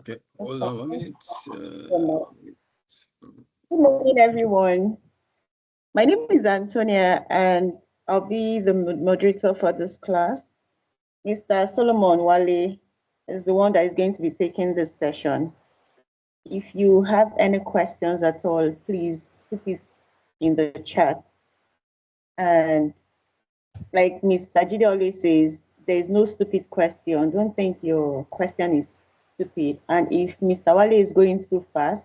Okay, hold on 1 minute. Good morning, everyone. My name is Antonia, and I'll be the moderator for this class. Mr. Solomon Wale is the one that is going to be taking this session. If you have any questions at all, please put it in the chat. And like Mr. Jide always says, there is no stupid question. Don't think your question is stupid. And if Mr. Wale is going too fast,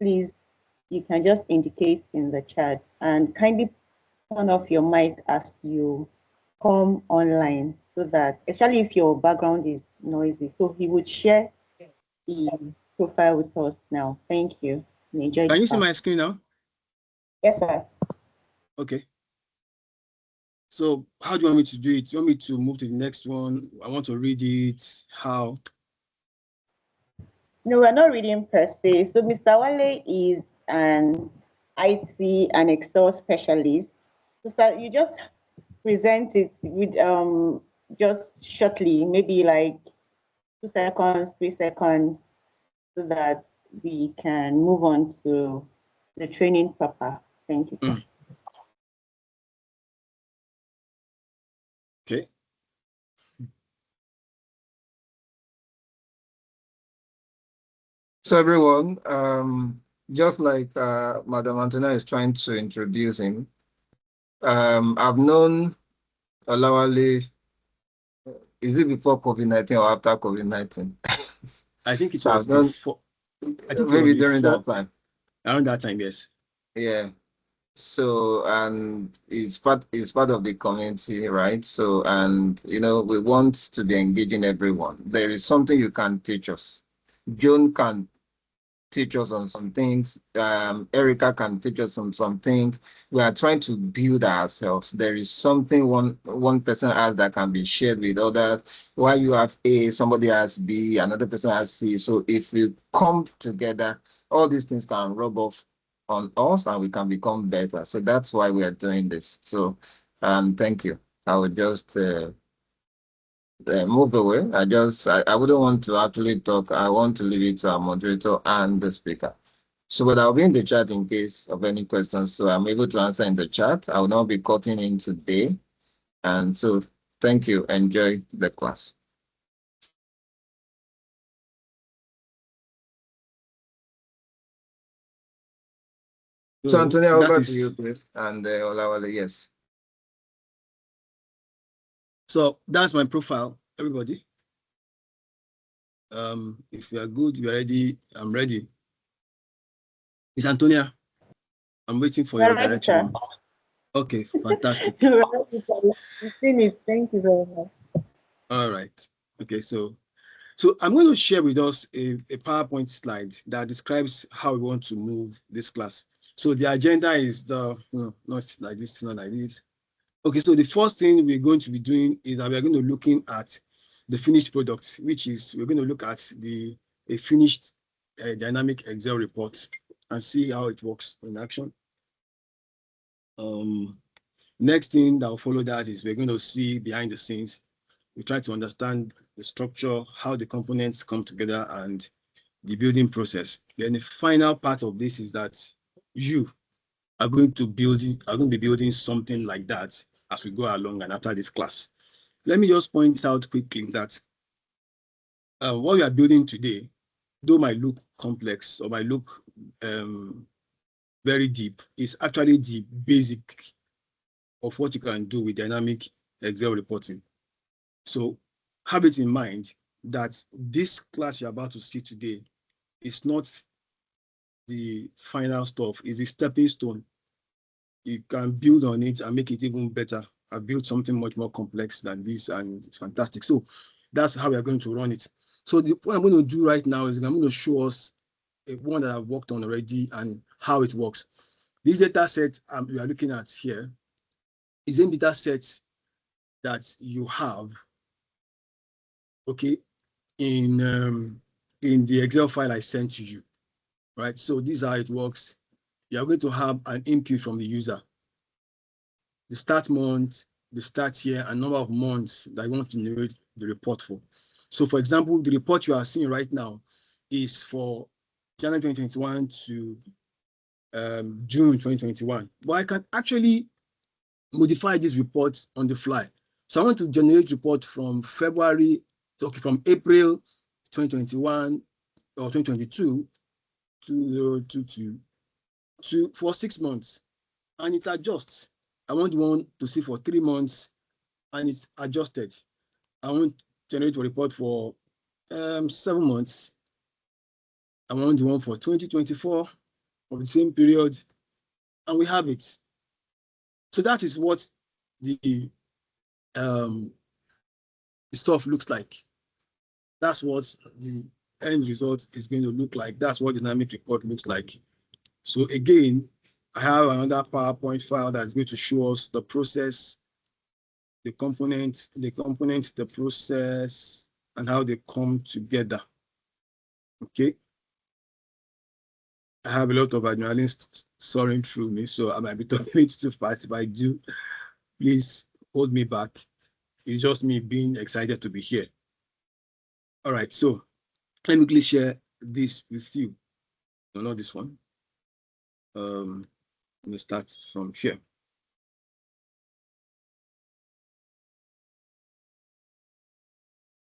please, you can just indicate in the chat and kindly turn off your mic as you come online so that, especially if your background is noisy. So he would share his profile with us now. Thank you. Enjoy. Can you see my screen now? Yes, sir. Okay. So how do you want me to do it? You want me to move to the next one? I want to read it. How? No, we're not reading per se. So Mr. Wale is an IT and Excel specialist. So you just present it with just shortly, maybe like 2 seconds, 3 seconds, so that we can move on to the training proper. Thank you, sir. Okay. So everyone, just like Madam Antonia is trying to introduce him, I've known Olawale, is it before COVID-19 or after COVID-19? I think it So was before. I think maybe during that time. Around that time, yes. Yeah. So, and it's part of the community, right? So, and we want to be engaging everyone. There is something you can teach us. Joan can teach us on some things. Erica can teach us on some things. We are trying to build ourselves. There is something one person has that can be shared with others. While you have A, somebody has B, another person has C. So if we come together, all these things can rub off on us and we can become better. So that's why we are doing this. So thank you. I would just move away. I wouldn't want to actually talk. I want to leave it to our moderator and the speaker. So, but I'll be in the chat in case of any questions. So I'm able to answer in the chat. I will not be cutting in today. And so thank you. Enjoy the class. So Antonia, over to you, please. And Olawale, yes. So that's my profile, everybody. If you are good, you are ready. I'm ready. Miss Antonia, I'm waiting for your direction. Okay, fantastic. Thank you very much. All right. Okay, so I'm going to share with us a PowerPoint slide that describes how we want to move this class. So the agenda is not like this, not like this. Okay, so the first thing we're going to be doing is that we're going to be looking at the finished product, which is we're going to look at a finished dynamic Excel report and see how it works in action. Next thing that will follow that is we're going to see behind the scenes. We try to understand the structure, how the components come together, and the building process. Then the final part of this is that you are going to be building something like that as we go along and after this class. Let me just point out quickly that what we are building today, though might look complex or might look very deep, is actually the basic of what you can do with dynamic Excel reporting. So have it in mind that this class you're about to see today is not the final stuff, it's a stepping stone. You can build on it and make it even better. I've built something much more complex than this and it's fantastic. So that's how we are going to run it. So what I'm going to do right now is I'm going to show us one that I've worked on already and how it works. This data set we are looking at here is a data set that you have, okay, in the Excel file I sent to you, right? So this is how it works. You are going to have an input from the user, the start month, the start year, and number of months that you want to generate the report for. So for example, the report you are seeing right now is for January 2021 to June 2021. But I can actually modify this report on the fly. So I want to generate report from February, okay, from April 2021 or 2022 to for 6 months, and it adjusts. I want one to see for 3 months, and it's adjusted. I want to generate a report for 7 months. I want the one for 2024 of the same period, and we have it. So that is what the stuff looks like. That's what the end result is going to look like. That's what the dynamic report looks like. So again, I have another PowerPoint file that's going to show us the process, the components, the process, and how they come together. Okay. I have a lot of adrenaline soaring through me, so I might be talking it too fast. If I do, please hold me back. It's just me being excited to be here. All right, so let me quickly share this with you. No, not this one. Let me start from here.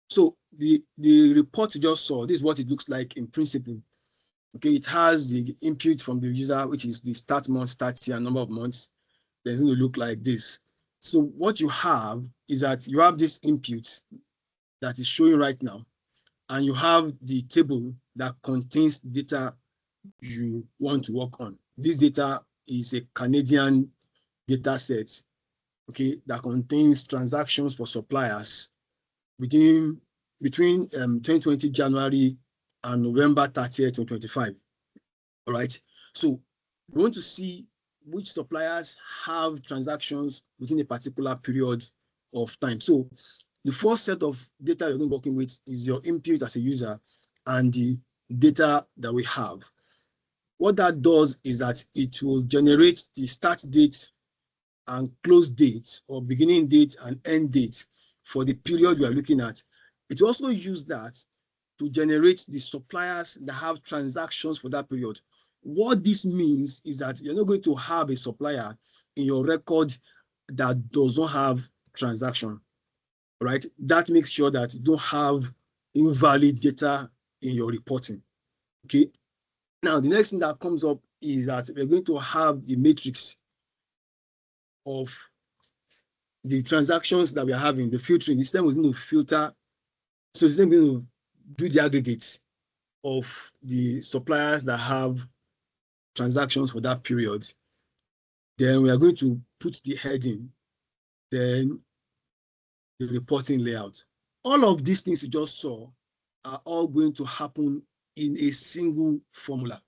So the report you just saw, this is what it looks like in principle. Okay, it has the input from the user, which is the start month, start year, number of months. Then it's going to look like this. So what you have is that you have this input that is showing right now, and you have the table that contains data you want to work on. This data is a Canadian data set, okay, that contains transactions for suppliers between 2020 January and November 30th, 2025. All right. So we want to see which suppliers have transactions within a particular period of time. So the first set of data you're going to be working with is your input as a user and the data that we have. What that does is that it will generate the start date and close date, or beginning date and end date for the period we are looking at. It will also use that to generate the suppliers that have transactions for that period. What this means is that you're not going to have a supplier in your record that does not have transaction, right? That makes sure that you don't have invalid data in your reporting, okay? Now, the next thing that comes up is that we're going to have the matrix of the transactions that we are having, the filtering. This time we're going to filter, so it's going to do the aggregate of the suppliers that have transactions for that period. Then we are going to put the heading, then the reporting layout. All of these things you just saw are all going to happen in a single formula.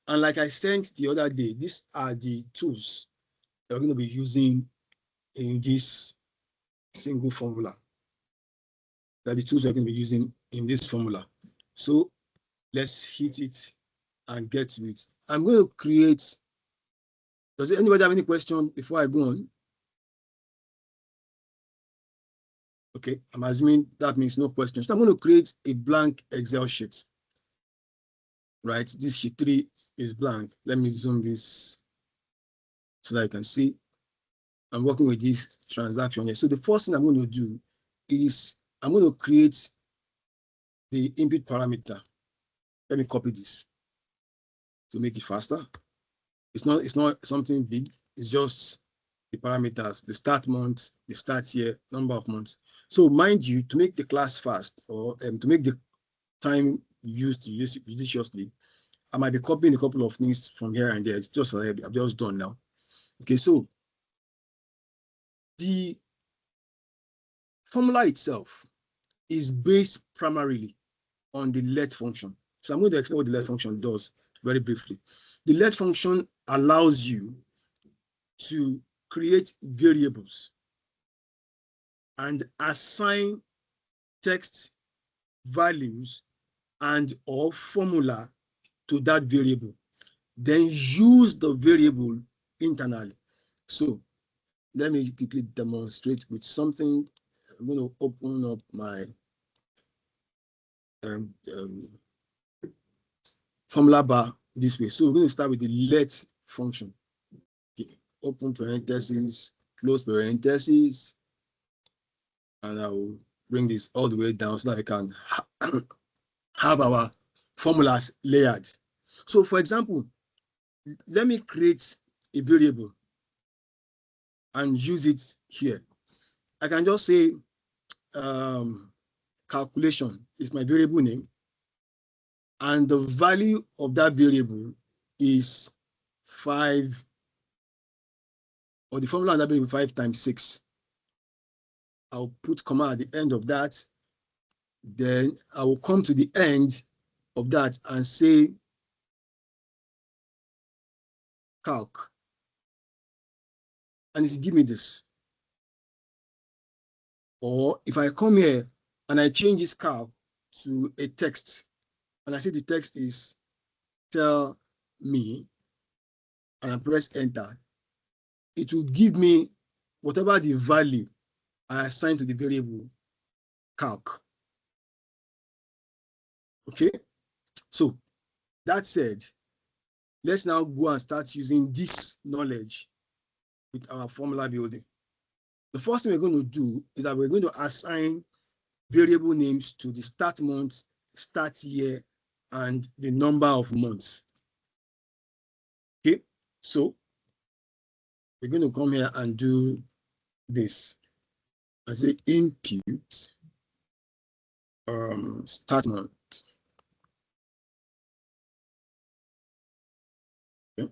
And like I said the other day, these are the tools that we're going to be using in this single formula. That the tools we're going to be using in this formula. So let's hit it and get to it. I'm going to create. Does anybody have any question before I go on? Okay, I'm assuming that means no questions. So I'm going to create a blank Excel sheet. Right, this sheet 3 is blank. Let me zoom this so that I can see. I'm working with this transaction here. So the first thing I'm going to do is I'm going to create the input parameter. Let me copy this to make it faster. It's not something big. It's just the parameters, the start month, the start year, number of months. So mind you, to make the class fast, or to make the time used judiciously, I might be copying a couple of things from here and there. It's just I've just done now. Okay, so the formula itself is based primarily on the let function. So I'm going to explain what the let function does very briefly. The let function allows you to create variables and assign text values and or formula to that variable, then use the variable internally. So let me quickly demonstrate with something. I'm going to open up my formula bar this way. So we're going to start with the let function. Okay. Open parentheses, close parentheses, and I will bring this all the way down so that I can have our formulas layered. So for example, let me create a variable and use it here. I can just say calculation is my variable name, and the value of that variable is 5, or the formula on that variable 5 times 6. I'll put comma at the end of that. Then I will come to the end of that and say calc, and it will give me this. Or if I come here and I change this calc to a text, and I say the text is tell me, and I press enter, it will give me whatever the value I assign to the variable calc. Okay, so that said, let's now go and start using this knowledge with our formula building. The first thing we're going to do is that we're going to assign variable names to the start month, start year, and the number of months. Okay, so we're going to come here and do this. I say input start month. Okay.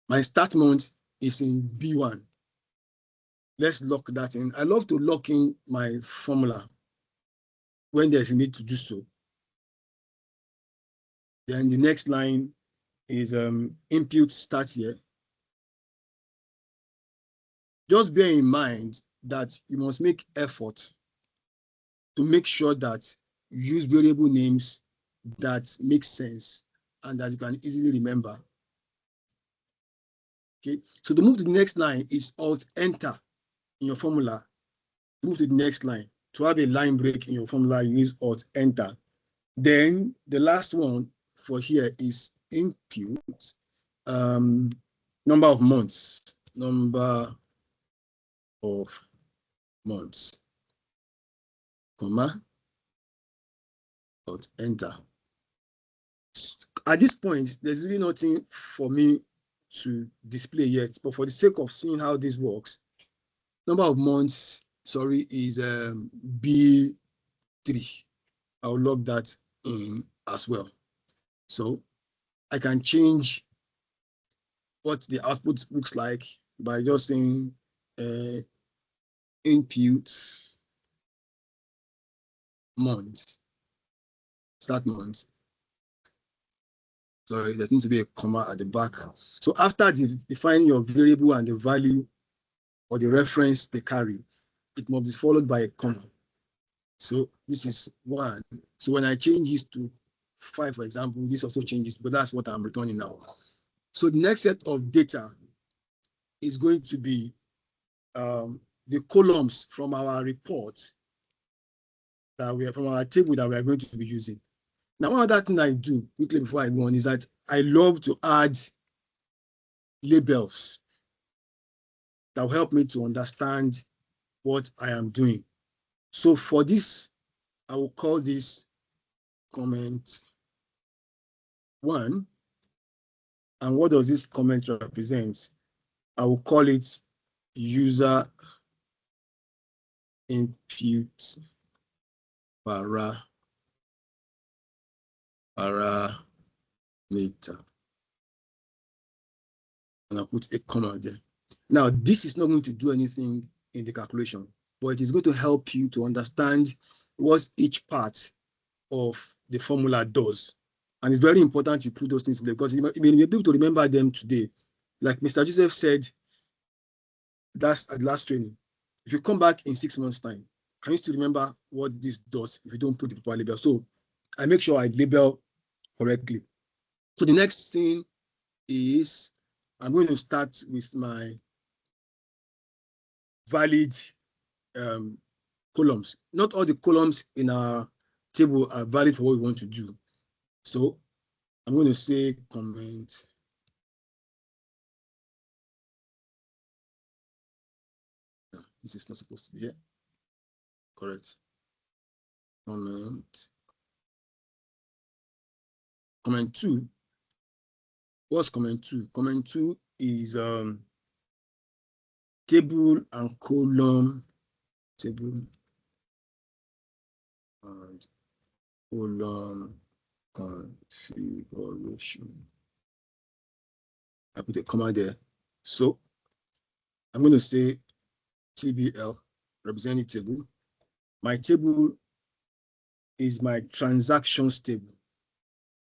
My start month is in B1. Let's lock that in. I love to lock in my formula when there's a need to do so. Then the next line is input start year. Just bear in mind that you must make effort to make sure that you use variable names that make sense and that you can easily remember. Okay, so to move to the next line is Alt Enter in your formula. Move to the next line. To have a line break in your formula, you use Alt Enter. Then the last one for here is input number of months. Number of months, comma, Alt Enter. At this point, there's really nothing for me to display yet, but for the sake of seeing how this works, number of months, sorry, is B3. I'll log that in as well. So I can change what the output looks like by just saying input month, start month. Sorry, there needs to be a comma at the back. So after defining your variable and the value or the reference they carry, it must be followed by a comma. So this is 1. So when I change this to 5, for example, this also changes, but that's what I'm returning now. So the next set of data is going to be the columns from our report that we are from our table that we are going to be using. Now, one other thing I do quickly before I go on is that I love to add labels that will help me to understand what I am doing. So for this, I will call this comment 1. And what does this comment represent? I will call it user input parameter. And I'll put a comma there. Now, this is not going to do anything in the calculation, but it is going to help you to understand what each part of the formula does. And it's very important you put those things there because you may be able to remember them today. Like Mr. Joseph said that's at last training. If you come back in 6 months' time, can you still remember what this does if you don't put the proper label? So I make sure I label correctly. So the next thing is I'm going to start with my valid columns. Not all the columns in our table are valid for what we want to do. So I'm going to say comment. No, this is not supposed to be here. Correct. Comment. Comment 2. What's comment 2? Comment 2 is table and column. Table and column configuration. I put a comma there. So I'm going to say TBL, representing table. My table is my transactions table.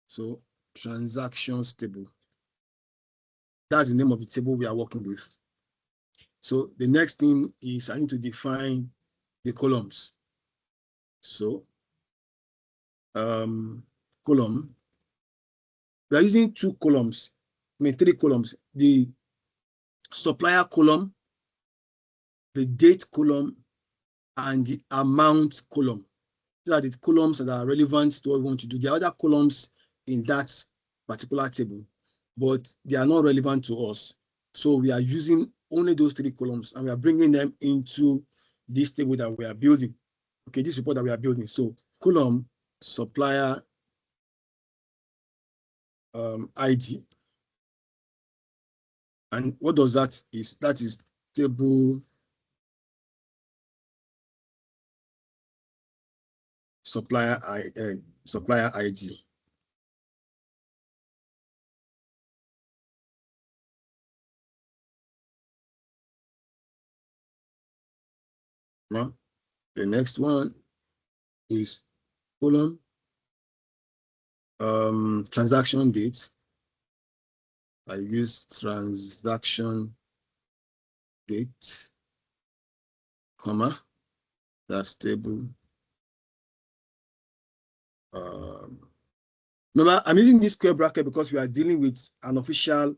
So transactions table. That's the name of the table we are working with. So the next thing is I need to define the columns. So column, we are using 2 columns, 3 columns, the supplier column, the date column, and the amount column. These are the columns that are relevant to what we want to do. There are other columns in that particular table, but they are not relevant to us. So we are using only those 3 columns and we are bringing them into this table that we are building. Okay, this report that we are building. So column, supplier ID. And what does that is? That is table supplier ID. Now, the next one is column transaction date. I use transaction date, comma, that's table. Remember, I'm using this square bracket because we are dealing with an official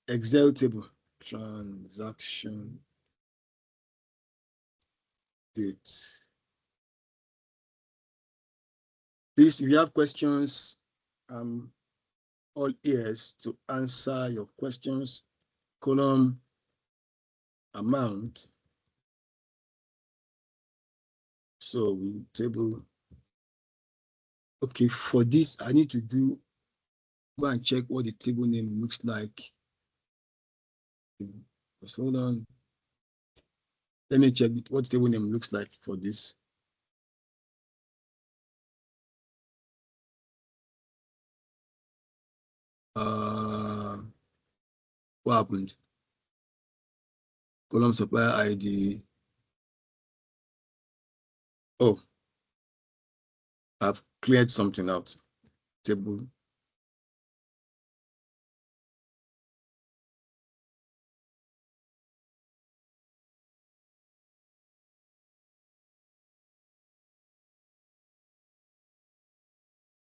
Excel table. Transaction date. Please, if you have questions, all ears to answer your questions. Column amount. So we table. Okay, for this, I need to go and check what the table name looks like. Just hold on. Let me check what the table name looks like for this. What happened? Column supplier ID. Oh, I've cleared something out. Table.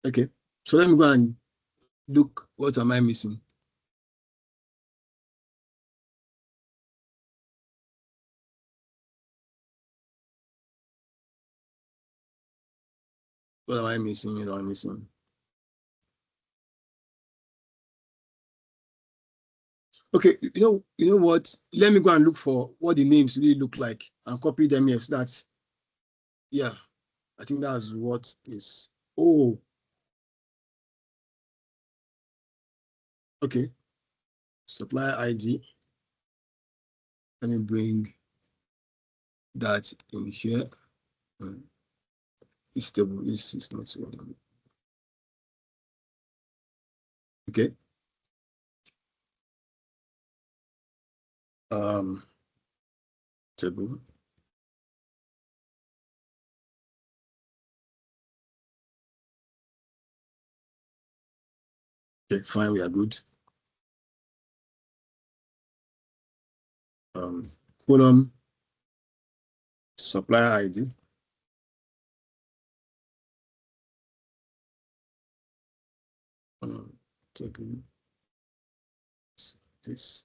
Okay, so let me go and look, what am I missing? What am I missing? You know, I'm missing. Okay, you know what? Let me go and look for what the names really look like and copy them here. So that's, yeah, I think that's what is. Oh, okay. Supplier ID. Let me bring that in here. This table is not so. Okay. Table. Okay, fine, we are good. Column supplier ID. Table. This.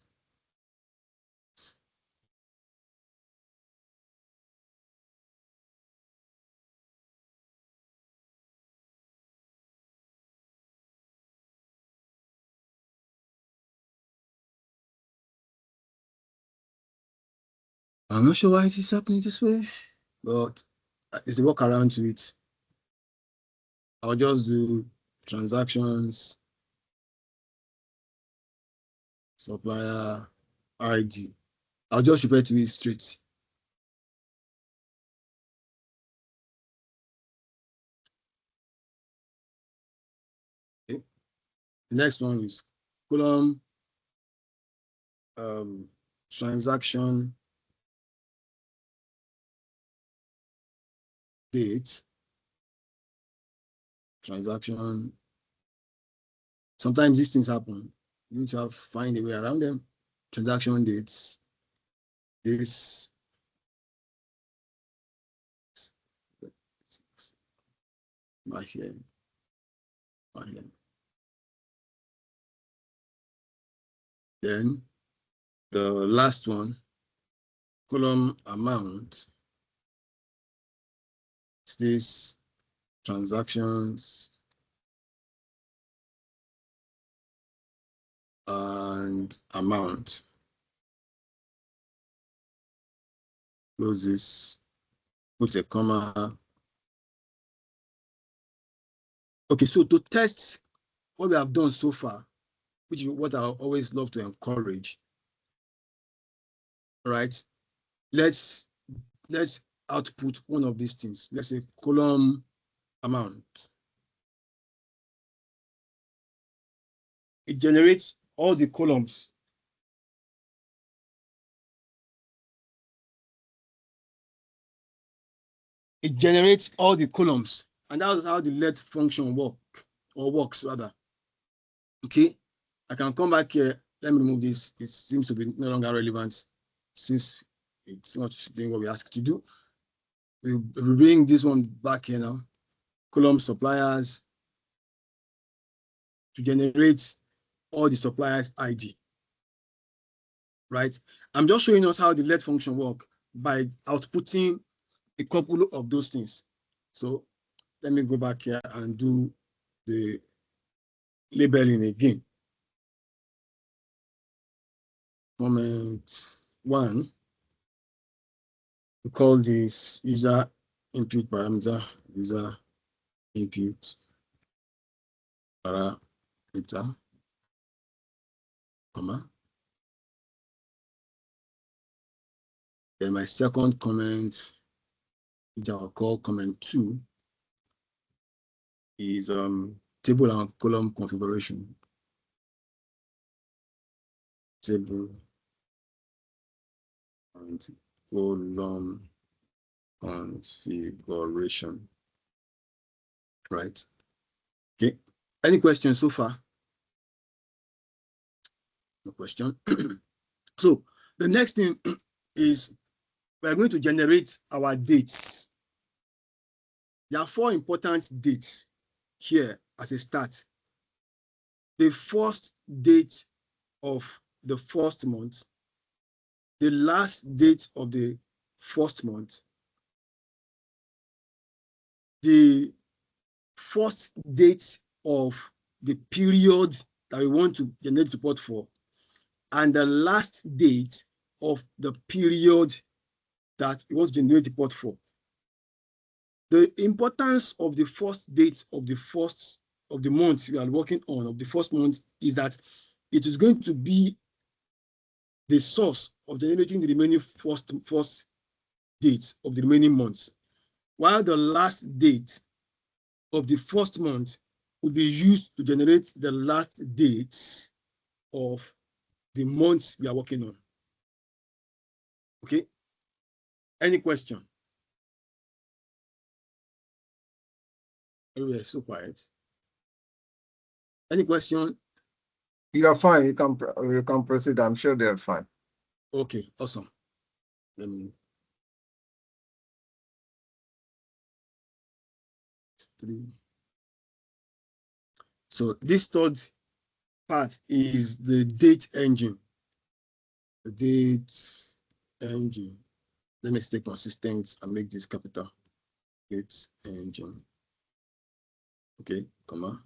I'm not sure why it is happening this way, but it's a workaround to it. I'll just do transactions, supplier ID. I'll just refer to it straight. Okay. The next one is column transaction date. Transaction. Sometimes these things happen. You need to find a way around them. Transaction dates. This. Right here. Right here. Then the last one, column amount. This transactions and amount. Close this, put a comma. Okay, so to test what we have done so far, which is what I always love to encourage, right? Let's output one of these things. Let's say column amount. It generates all the columns. It generates all the columns, and that's how the let function works rather. Okay, I can come back here. Let me remove this. It seems to be no longer relevant since it's not doing what we asked to do. We bring this one back here now. Column suppliers to generate all the suppliers ID. Right? I'm just showing us how the let function works by outputting a couple of those things. So let me go back here and do the labeling again. Comment 1. We call this user input parameter, user input parameter, comma. Then my second comment, which I'll call comment 2, is table and column configuration. Table and column configuration. Right? Okay. Any questions so far? No question. So the next thing is we're going to generate our dates. There are 4 important dates here as a start. The first date of the first month, the last date of the first month, the first date of the period that we want to generate report for, and the last date of the period that we want to generate report for. The importance of the first date of the month we are working on, of the first month, is that it is going to be the source of generating the remaining first date of the remaining months, while the last date of the first month will be used to generate the last dates of the months we are working on. Okay? Any question? Everywhere is so quiet. Any question? You are fine. You can proceed. I'm sure they're fine. Okay, awesome. Let me. 3. So this third part is the date engine. The date engine. Let me stay consistent and make this capital. Date engine. Okay, comma.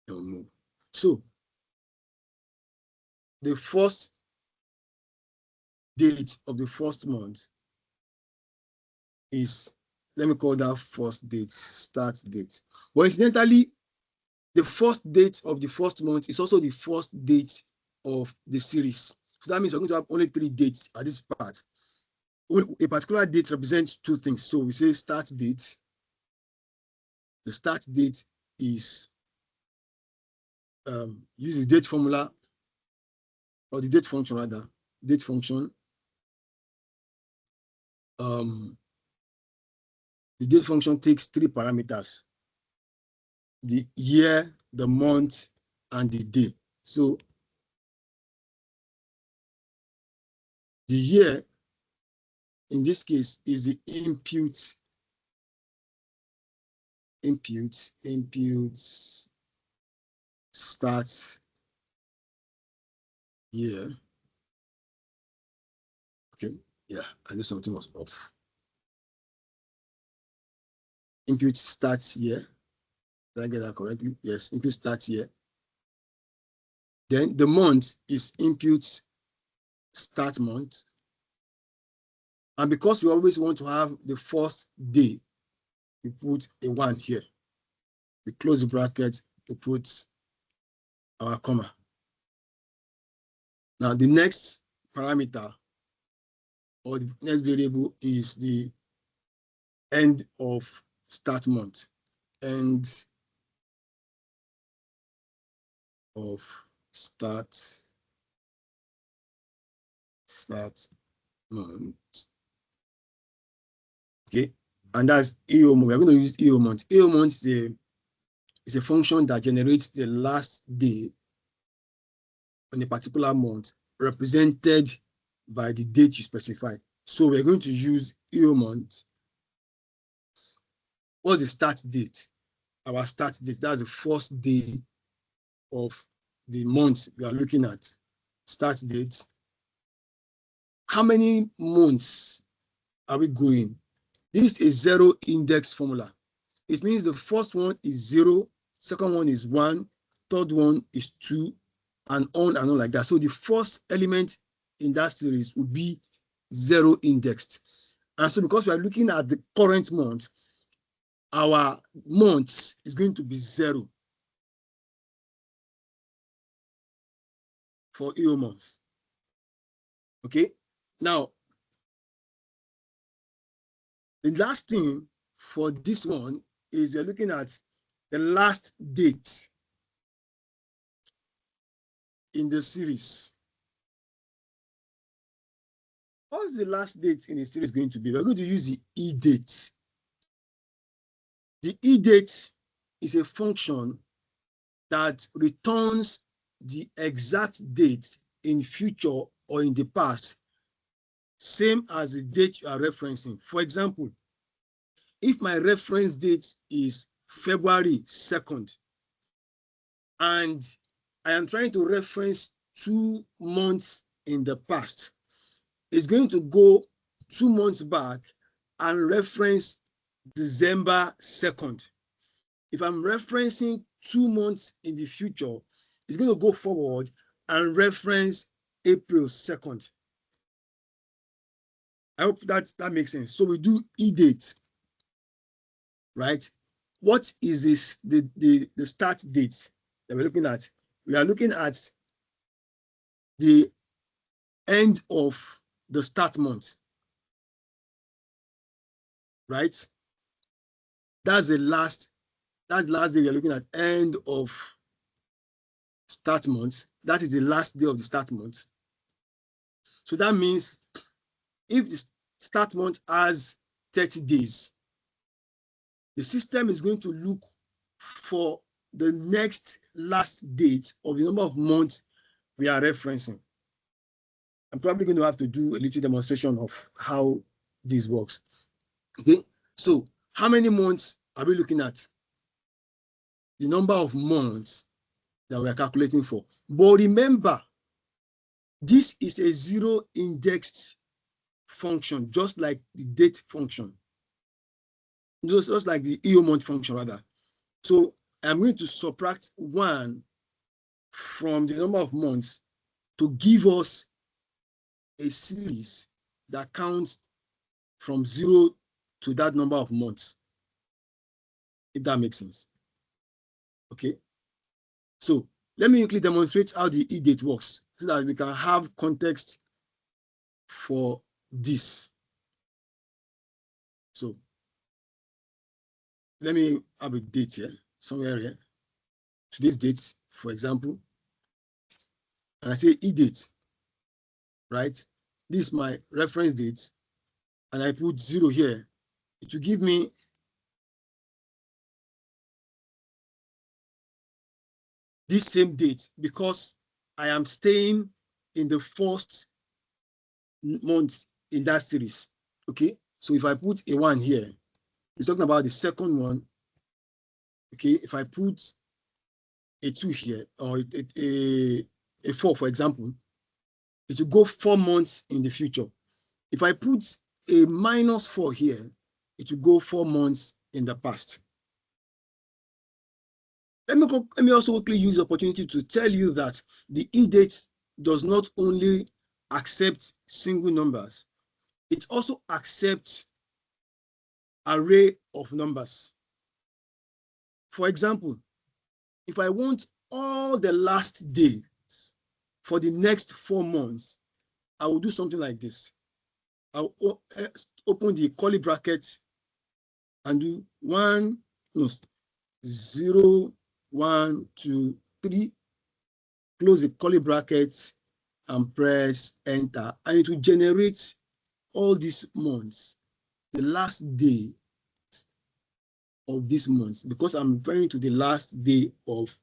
And we'll move. So the first date of the first month is, let me call that first date, start date. But incidentally, the first date of the first month is also the first date of the series. So that means we're going to have only 3 dates at this part. A particular date represents 2 things. So we say start date. The start date is use the date formula, or the date function rather, date function. The date function takes 3 parameters: the year, the month, and the day. So the year in this case is the input start year. Okay, yeah, I knew something was off. Input starts year. Did I get that correctly? Yes, input starts year. Then the month is input start month. And because we always want to have the first day, we put a 1 here. We close the bracket, we put our comma. Now the next parameter, or the next variable, is the end of start month. End of start month. Okay, and that's EO month. We're going to use EO month. EO month is a function that generates the last day in a particular month, represented by the date you specify. So we're going to use EO month. What's the start date? Our start date, that's the first day of the month we are looking at. Start date. How many months are we going? This is 0 index formula. It means the first one is 0, second one is 1, third one is 2, and on like that. So the first element in that series will be 0 indexed. And so because we are looking at the current month, our month is going to be 0 for EO months. Okay, now the last thing for this one is we're looking at the last date in the series. What's the last date in the series going to be? We're going to use the E date. The E date is a function that returns the exact date in future or in the past, same as the date you are referencing. For example, if my reference date is February 2nd, and I am trying to reference 2 months in the past, it's going to go 2 months back and reference December 2nd. If I'm referencing 2 months in the future, it's going to go forward and reference April 2nd. I hope that makes sense. So we do E date, right? What is this, the start date that we're looking at? We are looking at the end of the start month, right? That's the last day we are looking at, end of start month. That is the last day of the start month. So that means if the start month has 30 days, the system is going to look for the next last date of the number of months we are referencing. I'm probably going to have to do a little demonstration of how this works. Okay, so how many months are we looking at? The number of months that we are calculating for. But remember, this is a 0 indexed function, just like the date function, just like the EO month function rather. So I'm going to subtract 1 from the number of months to give us a series that counts from 0 to that number of months, if that makes sense. Okay. So let me quickly demonstrate how the eDate works so that we can have context for this. So let me have a date here, somewhere here. Today's date, for example, and I say eDate, right? This is my reference date, and I put 0 here. It will give me this same date because I am staying in the first month in that series. Okay, so if I put a 1 here, it's talking about the second one. Okay, if I put a 2 here or a 4, for example, it will go 4 months in the future. If I put a -4 here, it will go 4 months in the past. Let me also quickly use the opportunity to tell you that the eDate does not only accept single numbers, it also accepts array of numbers. For example, if I want all the last days for the next 4 months, I will do something like this. I'll open the curly bracket and do 0, 1, 2, 3, close the curly bracket and press enter, and it will generate all these months, the last day of this month, because I'm referring to the last day of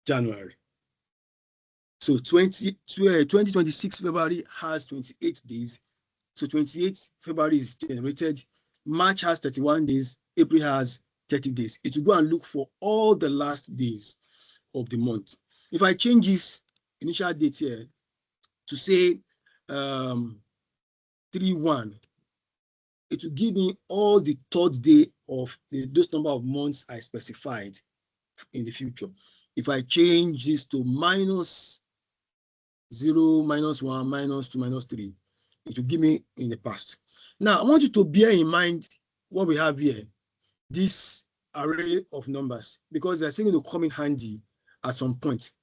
January. So 2026 February has 28 days. So 28 February is generated. March has 31 days. April has 30 days. It will go and look for all the last days of the month. If I change this initial date here to say 3/1, it will give me all the third day of those number of months I specified in the future. If I change this to -0, -1, -2, -3, it will give me in the past. Now, I want you to bear in mind what we have here, this array of numbers, because they're going to come in handy at some point.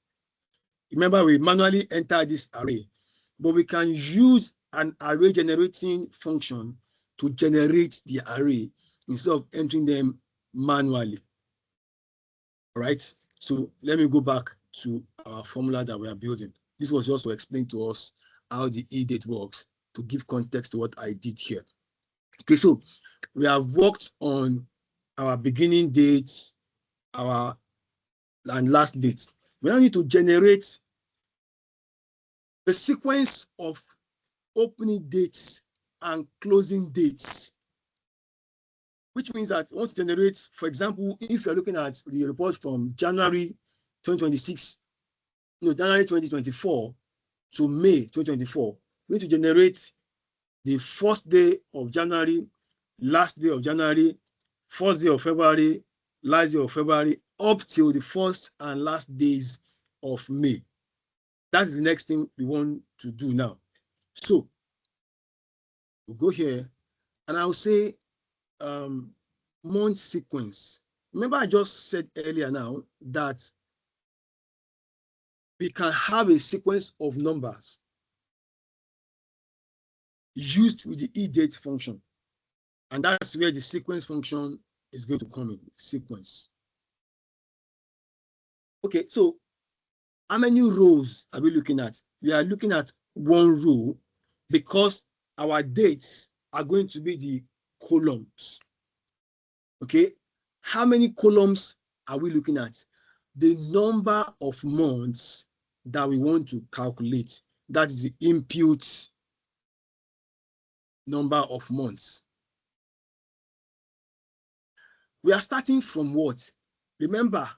Remember, we manually enter this array, but we can use an array generating function to generate the array instead of entering them manually. All right, so let me go back to our formula that we are building. This was just to explain to us how the eDate works, to give context to what I did here. Okay, so we have worked on our beginning dates, our and last dates. We now need to generate the sequence of opening dates and closing dates, which means that we want to generate, for example, if you're looking at the report from January 2026, January 2024 to May 2024, we need to generate the first day of January, last day of January, first day of February, last day of February, up till the first and last days of May. That's the next thing we want to do now. So we'll go here and I'll say month sequence. Remember, I just said earlier now that we can have a sequence of numbers used with the eDate function. And that's where the sequence function is going to come in, sequence. Okay, so how many rows are we looking at? We are looking at one row because our dates are going to be the columns. Okay, how many columns are we looking at? The number of months that we want to calculate. That is the input number of months. We are starting from what? Remember,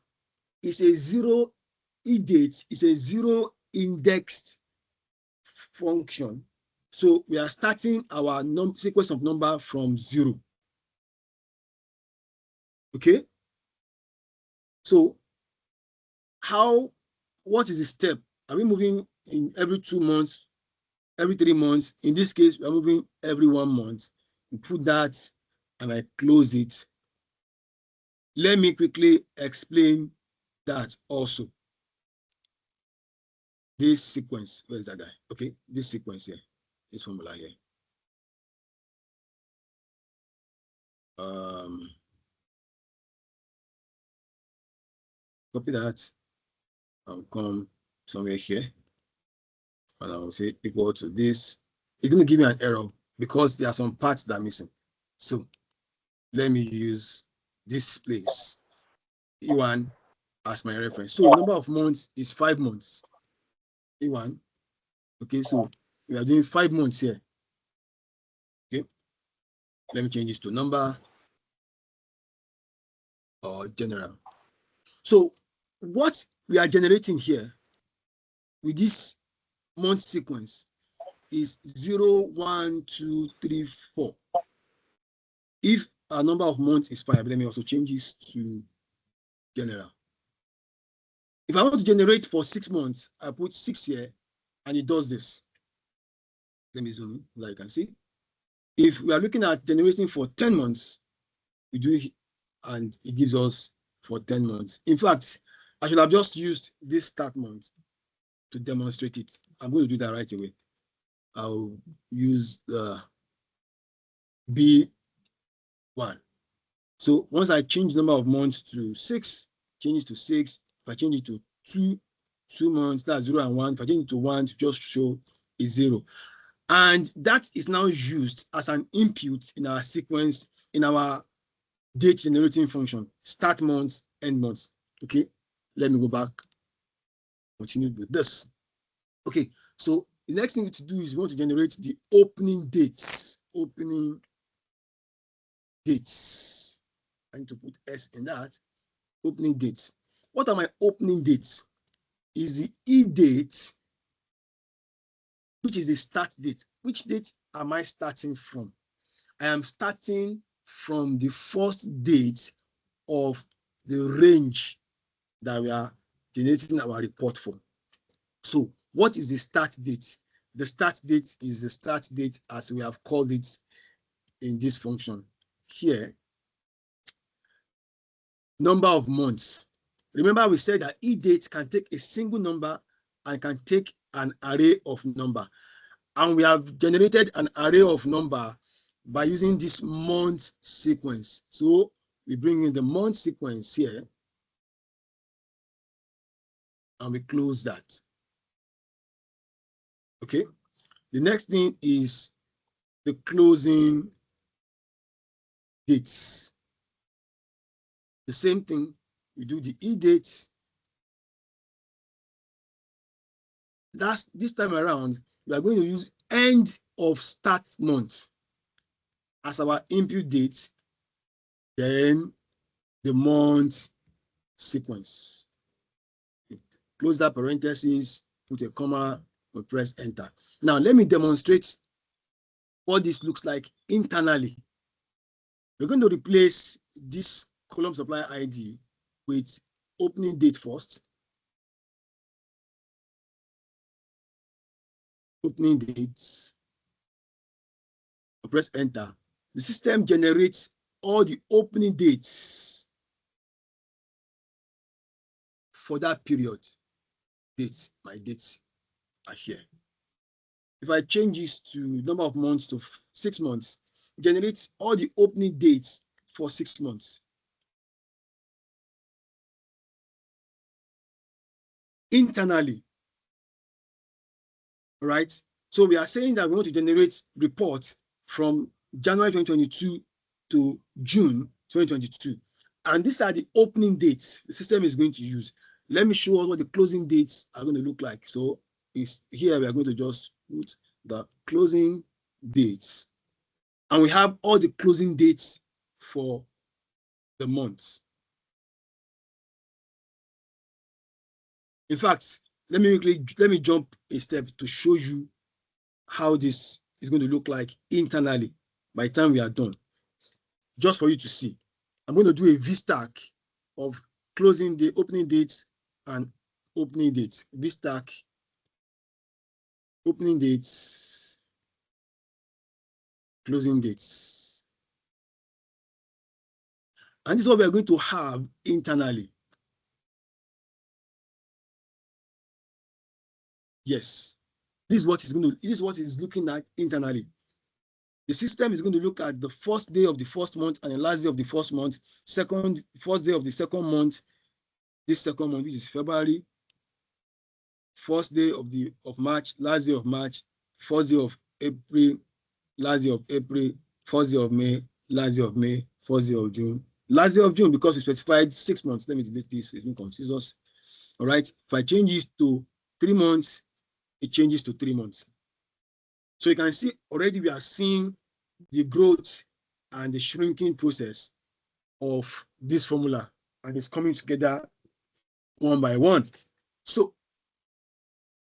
it's a zero eDate, it's a zero indexed function. So we are starting our sequence of number from 0. Okay? So what is the step? Are we moving in every 2 months every 3 months. In this case, we're moving every 1 month. We put that and I close it. Let me quickly explain that also. This sequence, where's that guy? Okay, this sequence here, this formula here. Copy that. I'll come somewhere here and I will say equal to this. It's going to give me an error because there are some parts that are missing. So let me use this place, E1, as my reference. So the number of months is 5 months. E1. Okay, so we are doing 5 months here. Okay, let me change this to number or general. So what we are generating here with this month sequence is 0, 1, 2, 3, 4. If our number of months is 5, let me also change this to general. If I want to generate for 6 months, I put 6 here and it does this. Let me zoom in, like you can see. If we are looking at generating for 10 months, we do it and it gives us for 10 months. In fact, I should have just used this start month to demonstrate it. I'm going to do that right away. I'll use the B1. So once I change the number of months to 6, change it to 6. If I change it to 2 months, that's 0 and 1. If I change it to 1, to just show a 0. And that is now used as an input in our sequence, in our date generating function, start months, end months. Okay, let me go back, continue with this. Okay, so the next thing to do is we want to generate the opening dates. Opening dates. I need to put S in that. Opening dates. What are my opening dates? Is the E date, which is the start date. Which date am I starting from? I am starting from the first date of the range that we are generating our report for. So what is the start date? The start date is the start date as we have called it in this function here. Number of months. Remember we said that E date can take a single number and can take an array of number. And we have generated an array of number by using this month sequence. So we bring in the month sequence here and we close that. Okay. The next thing is the closing dates. The same thing, we do the E date. This time around, we are going to use end of start month as our input date, then the month sequence. Close that parenthesis, put a comma, and press enter. Now, let me demonstrate what this looks like internally. We're going to replace this column supply ID with opening date first. Opening dates. Press enter. The system generates all the opening dates for that period. Dates, my dates are here. If I change this to number of months to 6 months, generate all the opening dates for 6 months. Internally, right? So we are saying that we want to generate reports from January 2022 to June 2022. And these are the opening dates the system is going to use. Let me show us what the closing dates are going to look like. So it's here we are going to just put the closing dates. And we have all the closing dates for the months. In fact, let me jump a step to show you how this is going to look like internally by the time we are done. Just for you to see. I'm going to do a VStack of closing the opening dates and opening dates. VStack opening dates, closing dates. And this is what we are going to have internally. Yes, this is what it's looking at internally. The system is going to look at the first day of the first month and the last day of the first month, first day of the second month, this second month, which is February, first day of March, last day of March, first day of April, last day of April, first day of May, last day of May, first day of June, last day of June, because we specified 6 months. Let me delete this, it's been confused. All right, if I change it to 3 months, it changes to 3 months. So you can see already we are seeing the growth and the shrinking process of this formula, and it's coming together one by one. So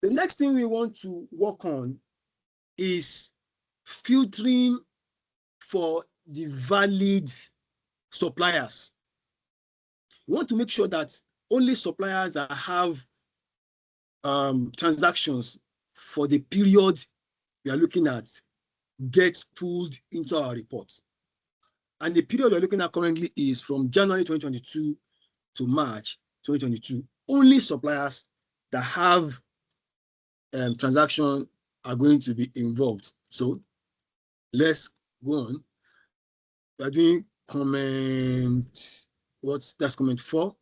the next thing we want to work on is filtering for the valid suppliers. We want to make sure that only suppliers that have transactions for the period we are looking at get pulled into our report. And the period we're looking at currently is from January 2022 to March 2022. Only suppliers that have transaction are going to be involved. So let's go on. We are doing comment. That's comment 4?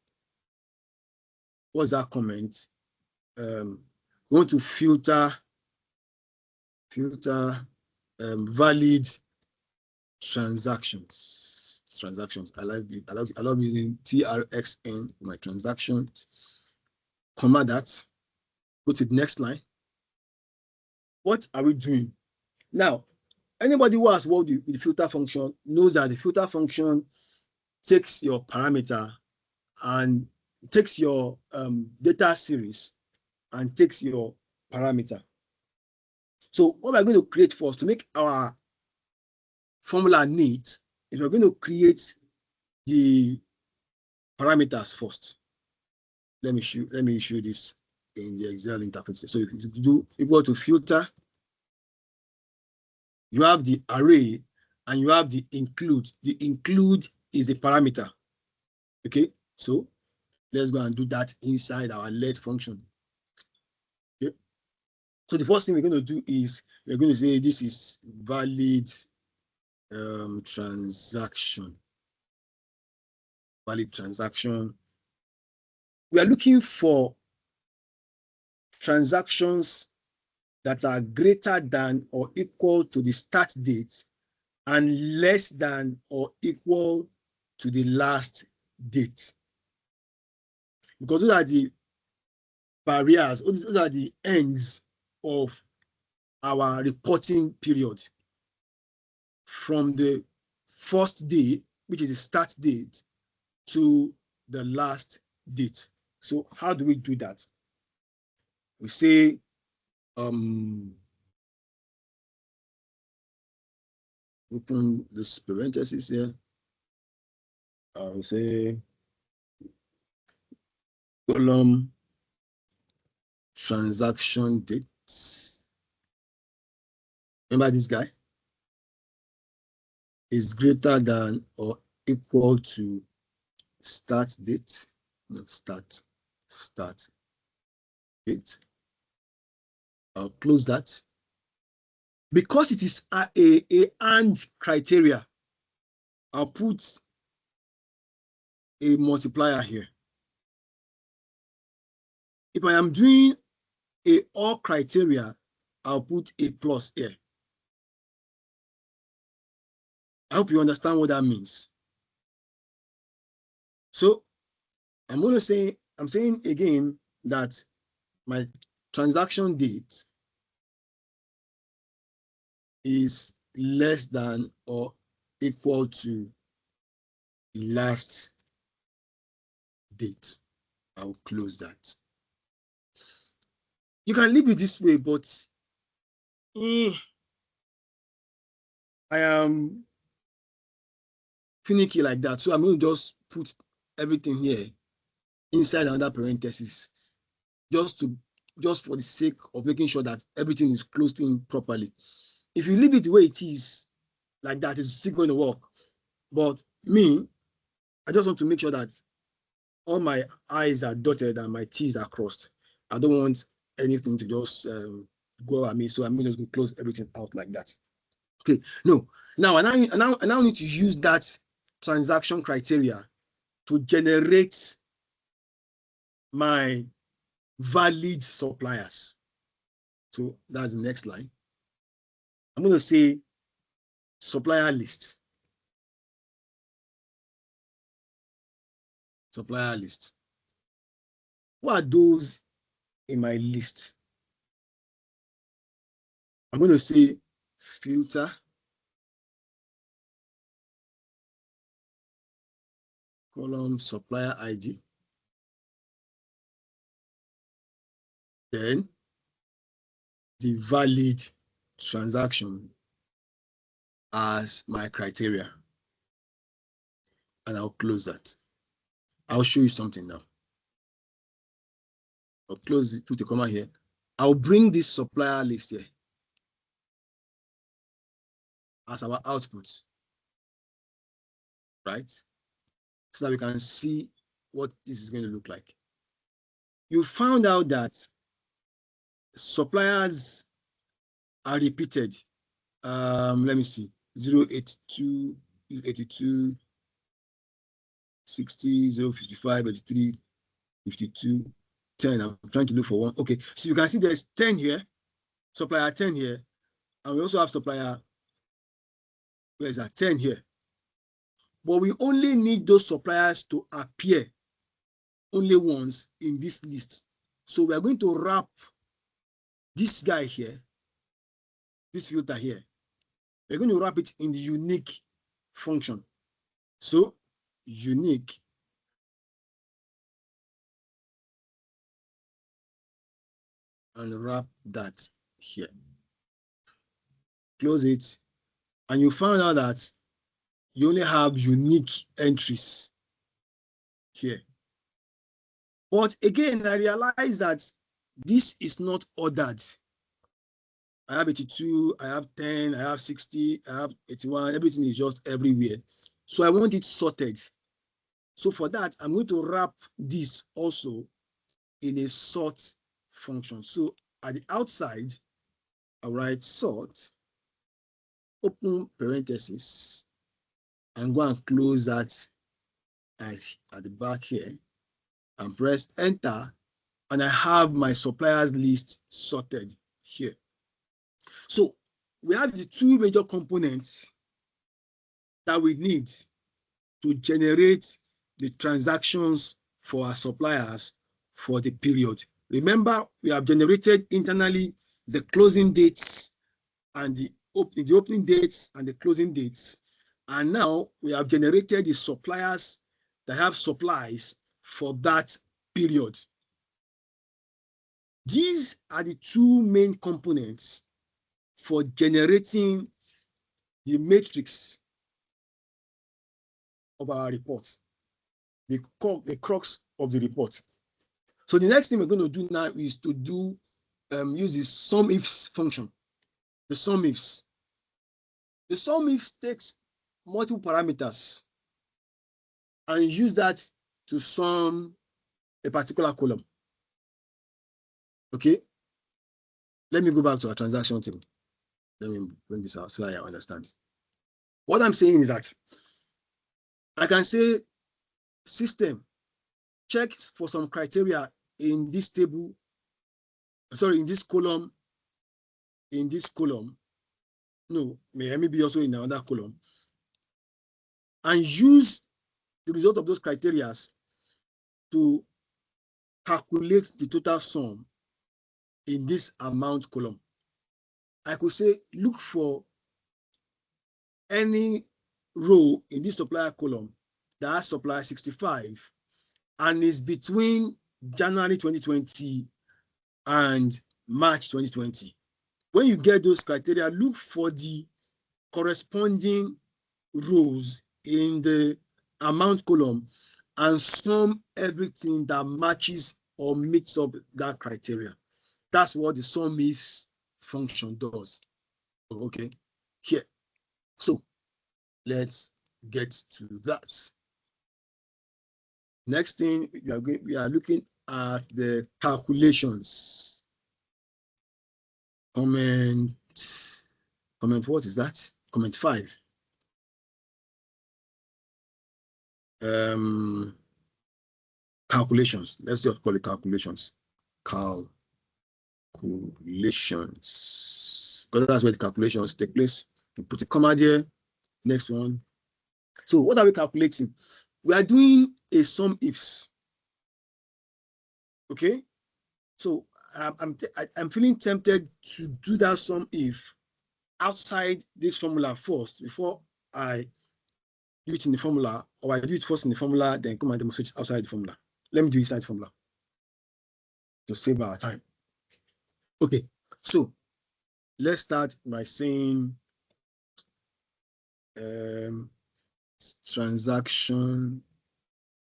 What's that comment? We want to filter valid transactions. I love using TRXN for my transactions. Comma that. Go to the next line. What are we doing? Now, anybody who has worked with the filter function knows that the filter function takes your parameter and takes your data series and takes your parameter. So what we're going to create first to make our formula neat is we're going to create the parameters first. Let me show this in the Excel interface. So if you do equal to filter, you have the array and you have the include. The include is the parameter. Okay, so let's go and do that inside our let function. Okay, so the first thing we're going to do is we're going to say this is valid transaction. Valid transaction. We are looking for transactions that are greater than or equal to the start date and less than or equal to the last date. Because those are the barriers, those are the ends of our reporting period. From the first day, which is the start date, to the last date. So how do we do that? We say open this parenthesis here. I will say column transaction dates. Remember this guy is greater than or equal to start date. No, start date. I'll close that. Because it is a and criteria, I'll put a multiplier here. If I am doing a or criteria, I'll put a plus here. I hope you understand what that means. So I'm saying again that my transaction date is less than or equal to the last date. I'll close that. You can leave it this way, but I am finicky like that. So I'm going to just put everything here inside another parenthesis, just to just for the sake of making sure that everything is closed in properly. If you leave it the way it is, like that, it's still going to work. But me, I just want to make sure that all my I's are dotted and my T's are crossed. I don't want anything to just go at me, so I'm just going to close everything out like that. Okay, no. Now, I now need to use that transaction criteria to generate my valid suppliers. So that's the next line. I'm going to say supplier list. Supplier list. What are those in my list? I'm going to say filter. Column supplier ID. Then the valid transaction as my criteria. And I'll close that. I'll show you something now. I'll close it, put a comma here. I'll bring this supplier list here as our output, right? So that we can see what this is going to look like. You found out that suppliers are repeated. Let me see, 082, 82, 60, 055, 83, 52, 10. I'm trying to look for one. Okay, so you can see there's 10 here, supplier 10 here, and we also have supplier, where's that, 10 here. But we only need those suppliers to appear only once in this list. So we're going to wrap this guy here, this filter here. We're going to wrap it in the unique function. So unique and wrap that here. Close it. And you found out that you only have unique entries here. But again, I realized that this is not ordered. I have 82, I have 10, I have 60, I have 81, everything is just everywhere. So I want it sorted. So for that, I'm going to wrap this also in a sort function. So at the outside, I'll write sort, open parenthesis, and go and close that at the back here, and press enter, and I have my suppliers list sorted here. So we have the two major components that we need to generate the transactions for our suppliers for the period. Remember, we have generated internally the closing dates and the opening dates and the closing dates. And now we have generated the suppliers that have supplies for that period. These are the two main components for generating the matrix of our report, the crux of the report. So the next thing we're going to do now is to do use the sum ifs function. The sum ifs. The sum ifs takes multiple parameters and use that to sum a particular column. Okay. Let me go back to our transaction table. Let me bring this out so I understand. What I'm saying is that I can say system, check for some criteria in this table, sorry, in this column, no, maybe also in another column, and use the result of those criteria to calculate the total sum in this amount column. I could say, look for any row in this supplier column that has supplier 65 and is between January 2020 and March 2020. When you get those criteria, look for the corresponding rows in the amount column and sum everything that matches or meets up that criteria. That's what the SUMIF function does. Okay, here. So let's get to that. Next thing we are looking at the calculations. Comment, what is that? Comment 5. Calculations. Let's just call it calculations. Calculations. Because that's where the calculations take place. You put a comma there. Next one. So what are we calculating? We are doing a SUMIFs. Okay. So I'm feeling tempted to do that SUMIF outside this formula first before I do it in the formula, or I do it first in the formula, then come and demonstrate it outside the formula. Let me do it inside the formula to save our time. Okay, so let's start by saying transaction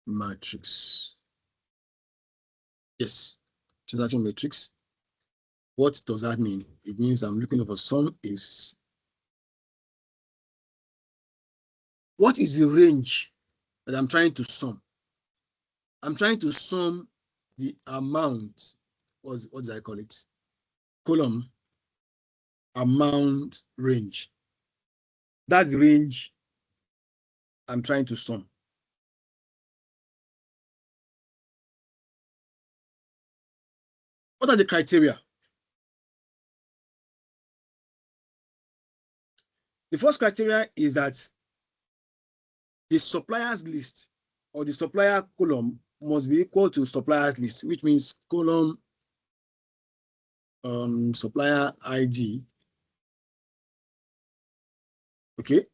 matrix. Yes, transaction matrix. What does that mean? It means I'm looking for SUMIFs. What is the range that I'm trying to sum? I'm trying to sum the amount, what did I call it? Column, amount, range. That's the range I'm trying to sum. What are the criteria? The first criteria is that the suppliers list or the supplier column must be equal to suppliers list, which means column supplier ID. Okay.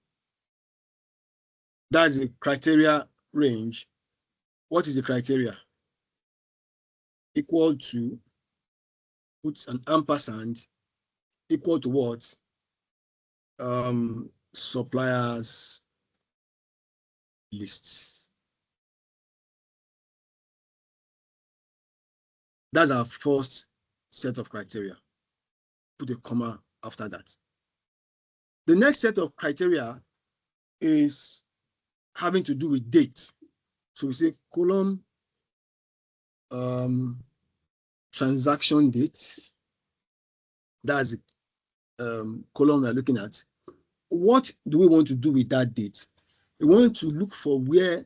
That's the criteria range. What is the criteria? Equal to, puts an ampersand, equal to what? Suppliers lists. That's our first set of criteria. Put a comma after that. The next set of criteria is having to do with date. So we say column transaction date. That's the column we're looking at. What do we want to do with that date? We want to look for where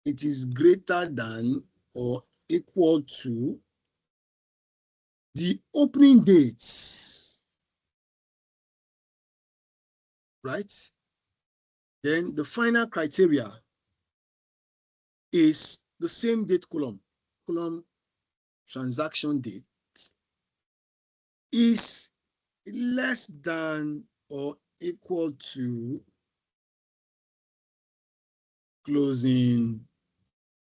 it is greater than or equal to the opening dates, right? Then the final criteria is the same date column. Column transaction date is less than or equal to closing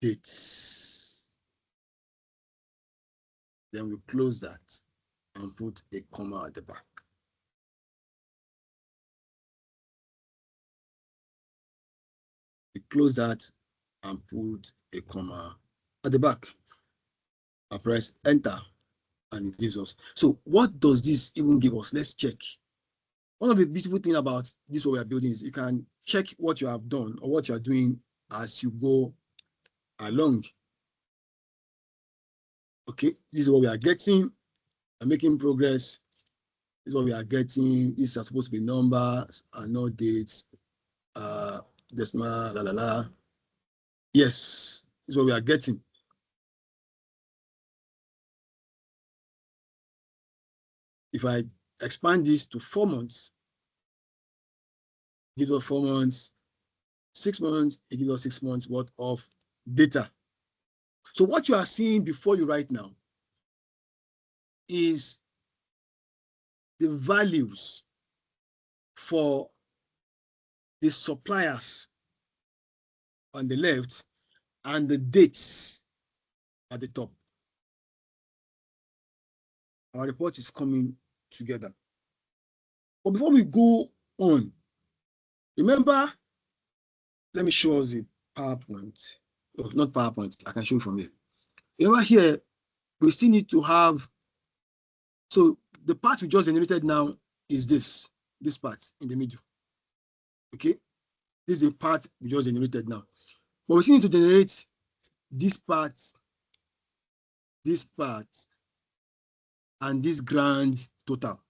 dates. Then we close that and put a comma at the back. We close that and put a comma at the back. I press enter and it gives us. So what does this even give us? Let's check. One of the beautiful things about this what we are building is you can check what you have done or what you are doing as you go along. Okay, this is what we are getting. I'm making progress. This is what we are getting. These are supposed to be numbers and not dates. Decimal, la la la. Yes, this is what we are getting. If I expand this to 4 months, it gives us 4 months, 6 months, it gives us 6 months worth of data. So what you are seeing before you right now is the values for the suppliers on the left and the dates at the top. Our report is coming together. But before we go on, remember, let me show us the PowerPoint. Oh, not PowerPoint, I can show you from here. Remember here, we still need to have So the part we just generated now is this part in the middle. Okay, this is the part we just generated now. But we still need to generate this part, and this grand total.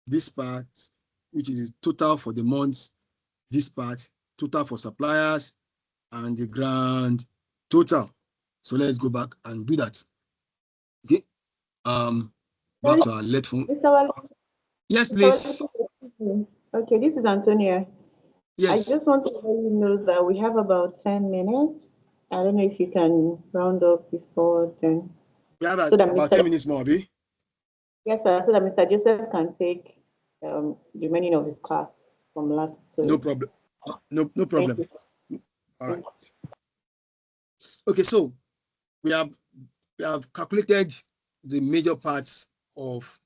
This part, which is the total for the months, this part, total for suppliers, and the grand total. So let's go back and do that. Okay. Back to our lead phone. Yes, please. Okay, this is Antonia. Yes. I just want to let you know that we have about 10 minutes. I don't know if you can round up before then. We have about 10 minutes more, Abi. Yes, sir. So that Mr. Joseph can take the remaining of his class from last. No problem. No problem. All right. Okay, so we have calculated the major parts of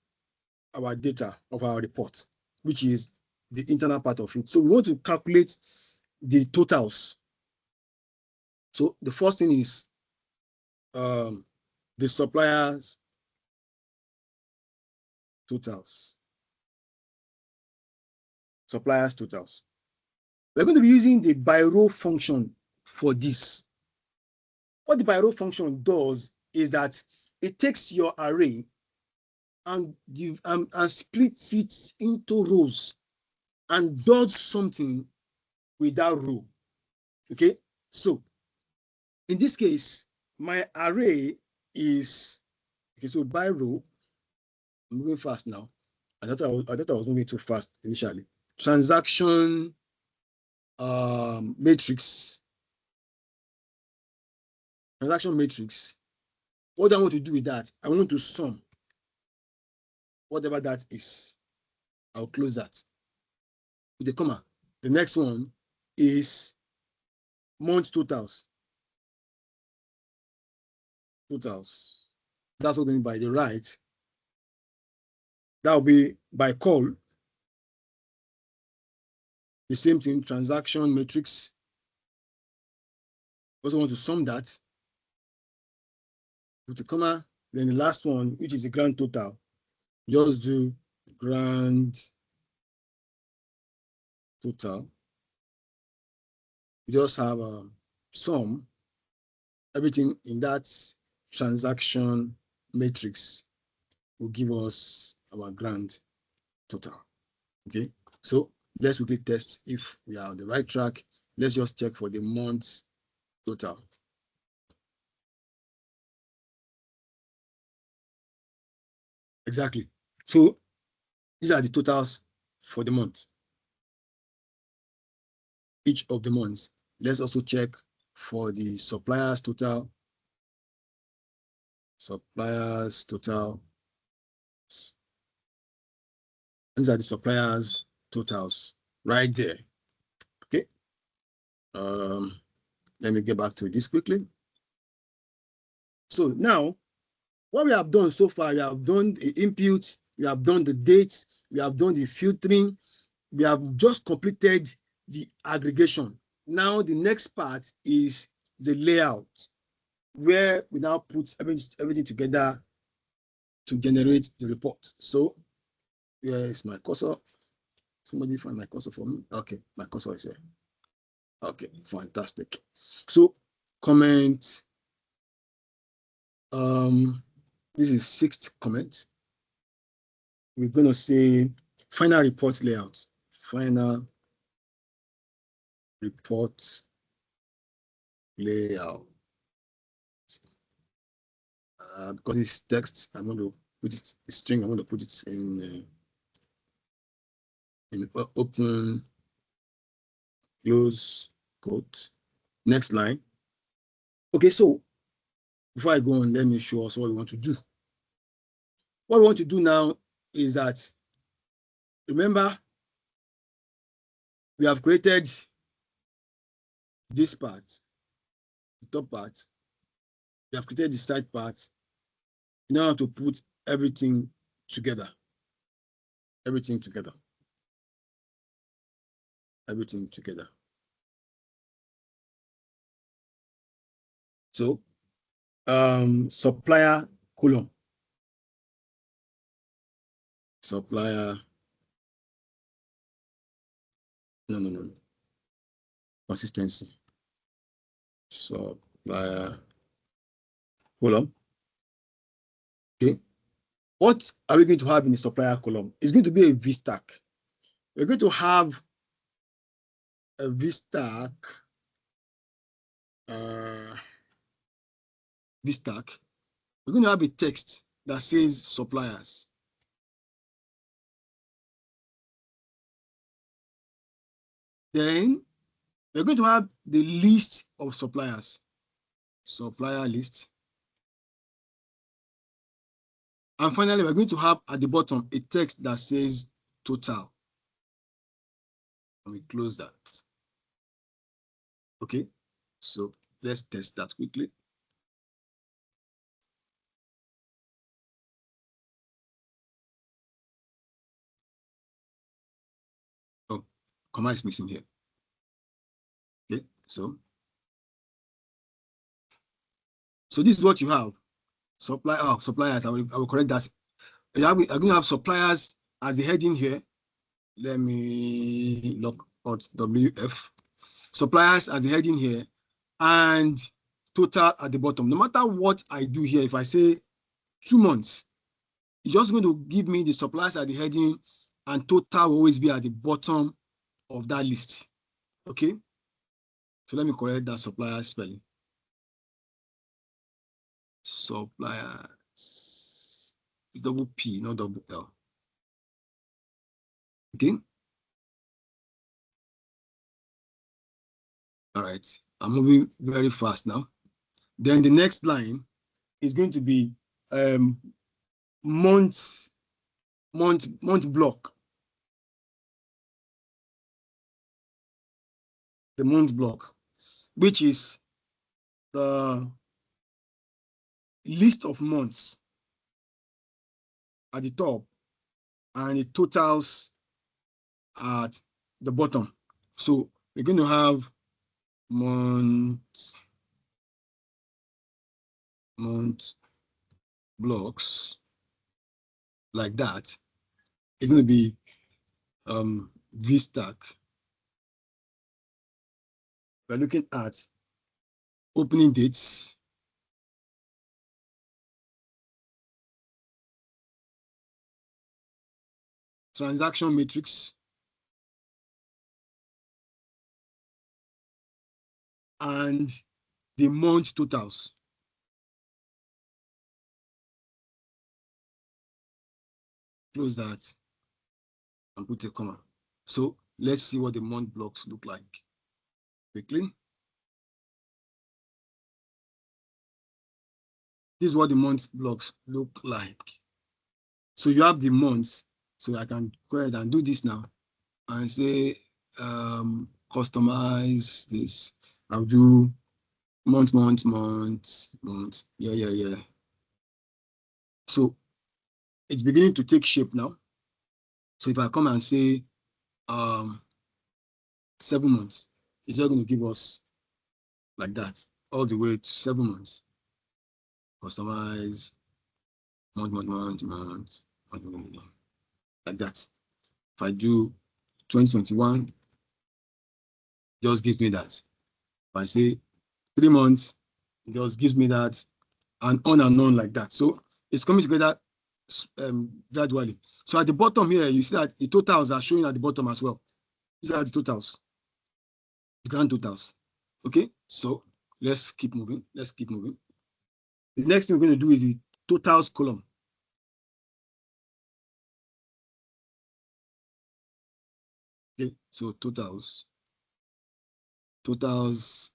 our data, of our report, which is the internal part of it. So we want to calculate the totals. So the first thing is the suppliers totals. Suppliers totals. We're going to be using the by row function for this. What the by row function does is that it takes your array and splits it into rows and does something with that row. Okay, so in this case, my array is okay. So by row, I'm moving fast now. I thought I was moving too fast initially. Transaction matrix. Transaction matrix. What do I want to do with that? I want to sum whatever that is. I'll close that with a comma. The next one is month totals. Totals. That's what I mean by the right. That will be by call. The same thing, transaction matrix. Also want to sum that with a comma. Then the last one, which is the grand total, just do grand total. You just have a sum. Everything in that transaction matrix will give us our grand total. Okay, so let's quickly test if we are on the right track. Let's just check for the month's total. Exactly. So these are the totals for the month. Each of the months. Let's also check for the suppliers total. Suppliers total. These are the suppliers totals right there. Okay. Let me get back to this quickly. So now, what we have done so far, we have done the input, we have done the dates, we have done the filtering, we have just completed the aggregation. Now the next part is the layout, where we now put everything together to generate the report. So where is my cursor? Somebody find my cursor for me. Okay, my cursor is here. Okay, fantastic. So comment. This is 6th comment. We're going to say final report layout. Final report layout. Because it's text, I'm going to put it string. I'm going to put it in open, close quote. Next line. Okay, so before I go on, let me show us what we want to do. What we want to do now is that, remember, we have created this part, the top part. We have created the side part. Now to put everything together. Everything together. Everything together. So, supplier column. supplier. No. Consistency. Supplier. Hold on. Okay. What are we going to have in the supplier column? It's going to be a VStack. We're going to have a VStack. VStack. We're going to have a text that says suppliers. Then we're going to have the list of suppliers. Supplier list. And finally, we're going to have at the bottom a text that says total. Let me close that. Okay, so let's test that quickly. Oh, comma is missing here. Okay, so this is what you have. Suppliers. I will correct that. I'm going to have suppliers as the heading here. Let me look out WF. Suppliers as the heading here, and total at the bottom. No matter what I do here, if I say 2 months, it's just going to give me the suppliers at the heading, and total will always be at the bottom of that list. Okay, so let me correct that supplier spelling. Suppliers, it's double P, not double L. Okay. All right, I'm moving very fast now. Then the next line is going to be month block. The month block, which is the list of months at the top and the totals at the bottom. So we're going to have month blocks like that. It's going to be VStack. We're looking at opening dates, transaction matrix, and the month totals. Close that and put a comma. So let's see what the month blocks look like quickly. This is what the month blocks look like. So you have the months. So I can go ahead and do this now and say customize this. I'll do month. Yeah. So it's beginning to take shape now. So if I come and say 7 months, it's not going to give us like that all the way to 7 months. Customize month, like that. If I do 2021, just gives me that. If I say 3 months, it just gives me that, and on like that. So it's coming together gradually. So at the bottom here, you see that the totals are showing at the bottom as well. These are the totals, the grand totals. Okay, so let's keep moving. The next thing we're going to do is the totals column. Okay, so totals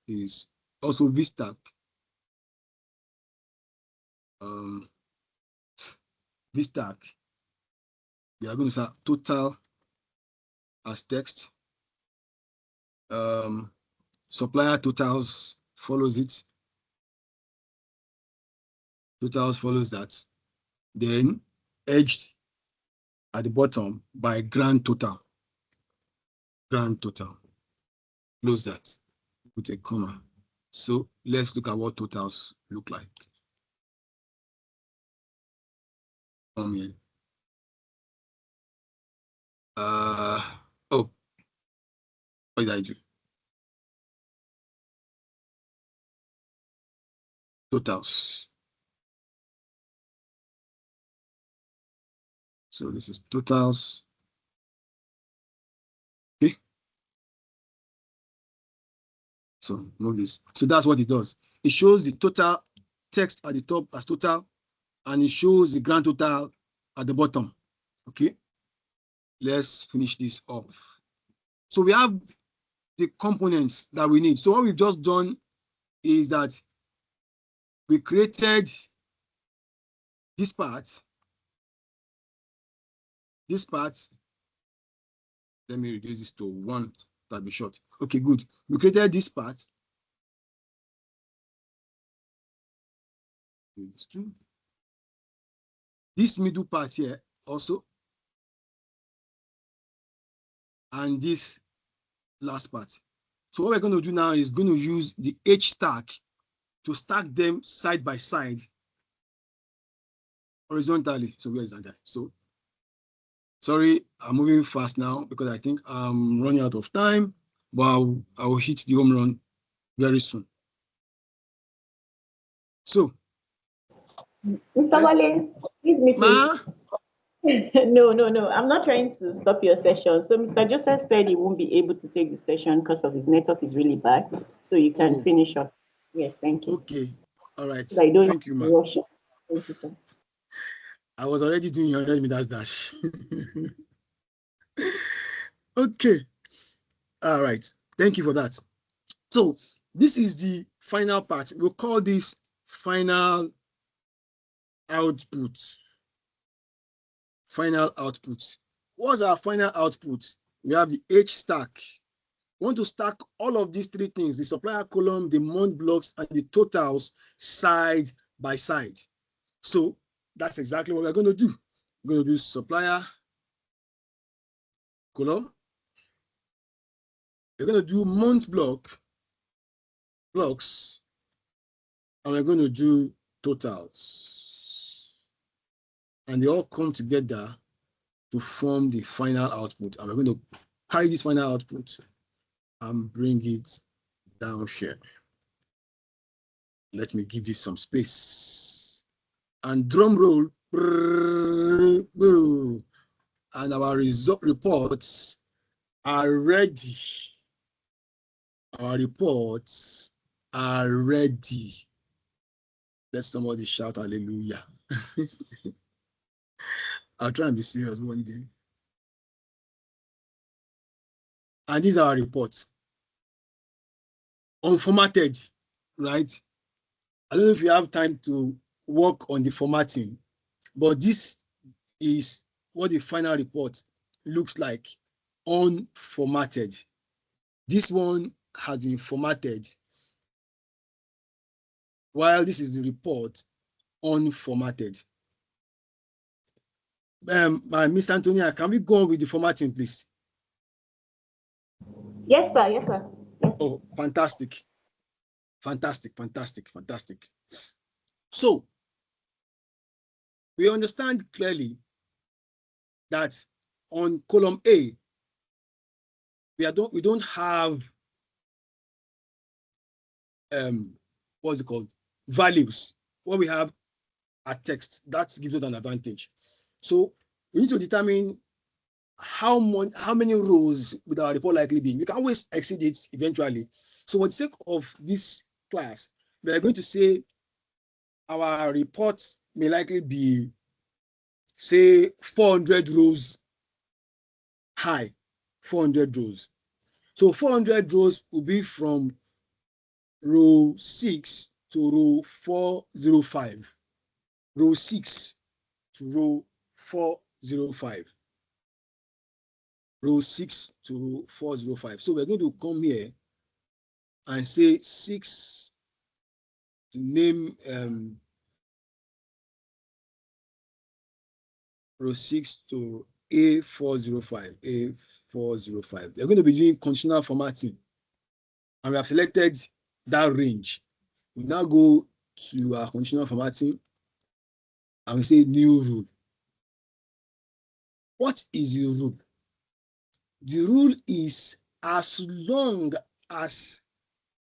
is also VStack. VStack, we are going to say total as text. Supplier totals follows it. Totals follows that. Then edged at the bottom by grand total. Close that with a comma. So let's look at what totals look like. Come here. Oh, what did I do? Totals. So this is totals. Okay. So know this. So that's what it does. It shows the total text at the top as total, and it shows the grand total at the bottom. Okay. Let's finish this off. So we have the components that we need. So what we've just done is that we created this part. This part, let me reduce this to 1, that'll be short. Okay, good. We created this part. It's 2. This middle part here also. And this last part. So what we're going to do now is going to use the H stack to stack them side by side horizontally. So where is that guy? So sorry, I'm moving fast now because I think I'm running out of time, but I will hit the home run very soon. So, Mr. Wale, please meet Ma? No, I'm not trying to stop your session. So Mr. Joseph said he won't be able to take the session because of his network is really bad. So you can finish up. Yes, thank you. Okay. All right. So I don't thank you, ma. rush it. Thank you, sir. I was already doing 100 meters dash. Okay. All right. Thank you for that. So this is the final part. We'll call this final output. Final output. What's our final output? We have the H stack. We want to stack all of these 3 things, the supplier column, the month blocks, and the totals side by side. So that's exactly what we're going to do. We're going to do supplier column. We're going to do month blocks, and we're going to do totals. And they all come together to form the final output. And we're going to carry this final output and bring it down here. Let me give this some space. And drum roll. And our result reports are ready. Our reports are ready. Let somebody shout hallelujah. I'll try and be serious one day. And these are our reports. Unformatted, right? I don't know if you have time to work on the formatting, but this is what the final report looks like, unformatted. This one has been formatted, while this is the report unformatted. Miss Antonia, can we go on with the formatting, please? Yes, sir. Yes, sir. Yes. Oh, fantastic. Fantastic, fantastic, fantastic. So, we understand clearly that on column A, we don't have what's it called? Values. What we have are text. That gives us an advantage. So we need to determine how many rows would our report likely be. We can always exceed it eventually. So for the sake of this class, we are going to say our report may likely be, say, 400 rows high, 400 rows. So 400 rows will be from row 6 to row 405. Row 6 to row 405. Row 6 to row 405. So we're going to come here and say 6 to name row 6 to A405. A405. They're going to be doing conditional formatting. And we have selected that range. We now go to our conditional formatting and we say new rule. What is your rule? the rule is as long as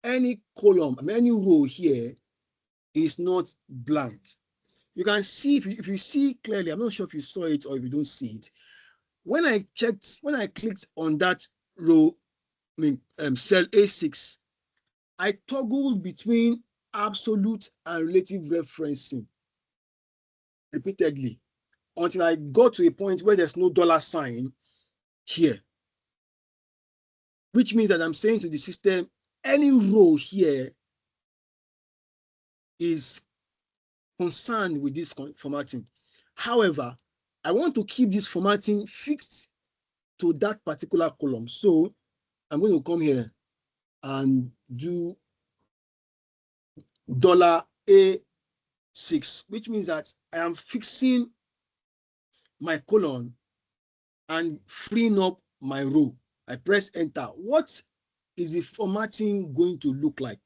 any column, any row here is not blank. You can see, if you see clearly, I'm not sure if you saw it or if you don't see it. When I clicked on that row, cell A6, I toggled between absolute and relative referencing repeatedly until I got to a point where there's no dollar sign here, which means that I'm saying to the system, any row here is concerned with this formatting. However, I want to keep this formatting fixed to that particular column. So I'm going to come here and do $A6, which means that I am fixing my column and freeing up my row. I press enter. What is the formatting going to look like?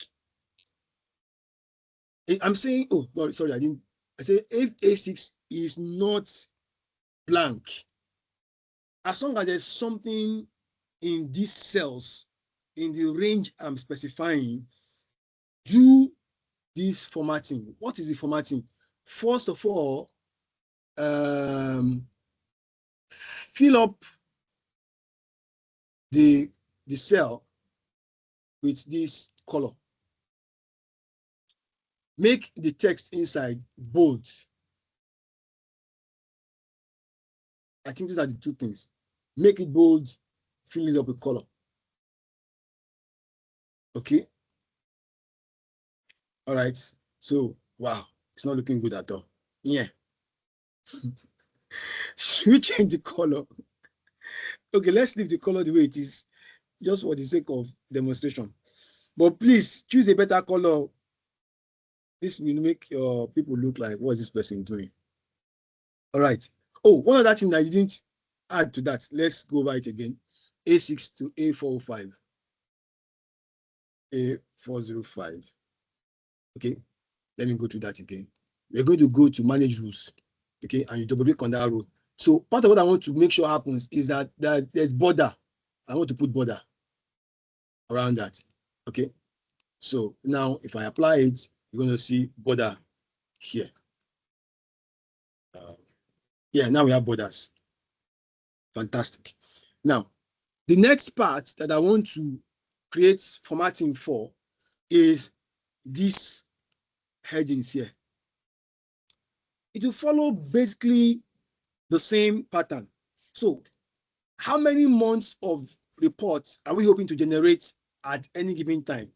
I'm saying, oh, sorry, I say if A6 is not blank, as long as there's something in these cells, in the range I'm specifying, do this formatting. What is the formatting? First of all, fill up the cell with this color. Make the text inside bold. I think these are the two things. Make it bold, fill it up with color. Okay. All right. So, wow, it's not looking good at all. Yeah. Should we change the color? Okay, let's leave the color the way it is, just for the sake of demonstration. But please choose a better color. This will make your people look like, what is this person doing? All right. Oh, one other thing that I didn't add to that. Let's go over it again. A6 to A405. A405. Okay. Let me go to that again. We're going to go to manage rules. Okay. And you double click on that rule. So part of what I want to make sure happens is that there's border. I want to put border around that. Okay. So now if I apply it, you're going to see border here. Yeah, now we have borders. Fantastic. Now, the next part that I want to create formatting for is these headings here. It will follow basically the same pattern. So how many months of reports are we hoping to generate at any given time?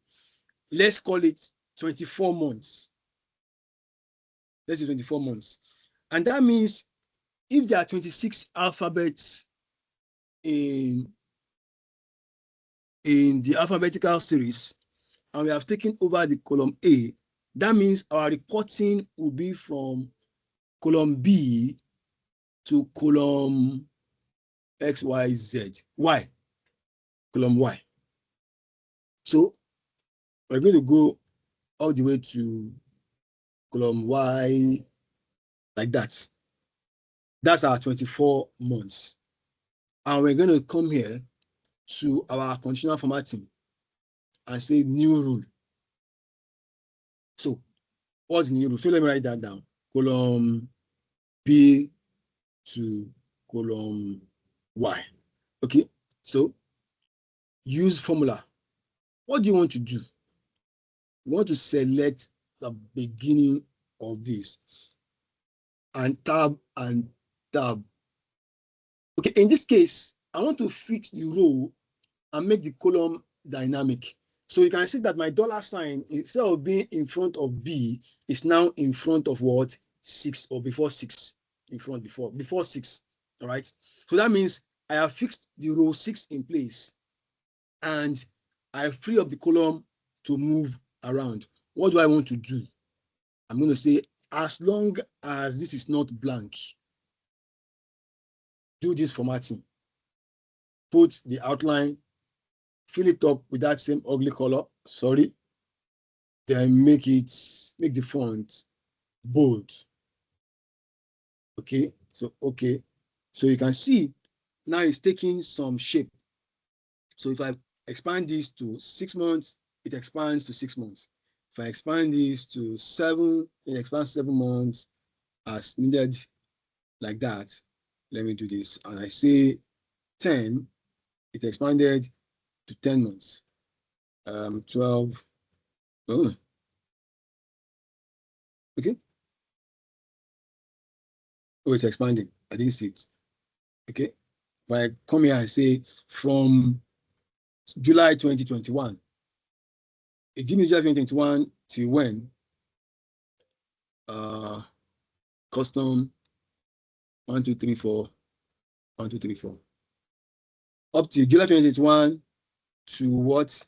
Let's call it 24 months. Let's say 24 months. And that means if there are 26 alphabets in the alphabetical series, and we have taken over the column A, that means our reporting will be from column B to column X, Y, Z. Why? Column Y. So we're going to go all the way to column Y like that. That's our 24 months. And we're going to come here to our conditional formatting and say new rule. So what's the new rule? So let me write that down. Column B to column Y. Okay, so use formula. What do you want to do? You want to select the beginning of this and tab and tab. Okay, in this case, I want to fix the row and make the column dynamic. So you can see that my dollar sign, instead of being in front of B, is now in front of what? 6 or before 6. In front before 6. All right. So that means I have fixed the row 6 in place and I free up the column to move around. What do I want to do? I'm going to say, as long as this is not blank, do this formatting. Put the outline, fill it up with that same ugly color. Sorry. Then make the font bold. Okay. So you can see now it's taking some shape. So if I expand this to 6 months, it expands to 6 months. If I expand this to 7, it expands 7 months as needed, like that. Let me do this. And I say 10, it expanded to 10 months. 12. Oh. Okay. Oh, it's expanding. I didn't see it. Okay. If I come here and say from July 2021, it gives me July 2021 till when? Custom 1, 2, 3, 4. 1, 2, 3, 4. Up to July 2021 to what?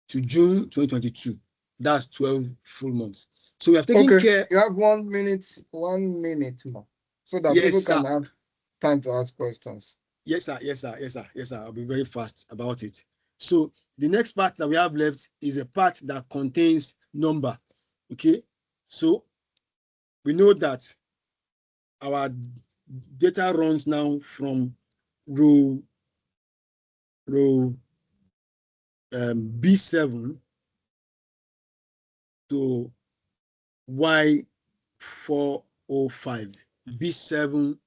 To June 2022. That's 12 full months. So we have taken care. You have 1 minute, 1 minute more, so that Yes, people sir. can have time to ask questions. Yes, sir. Yes, sir. Yes, sir. Yes, sir. I'll be very fast about it. So the next part that we have left is a part that contains number. Okay. So we know that our data runs now from row B7 to Y405. B7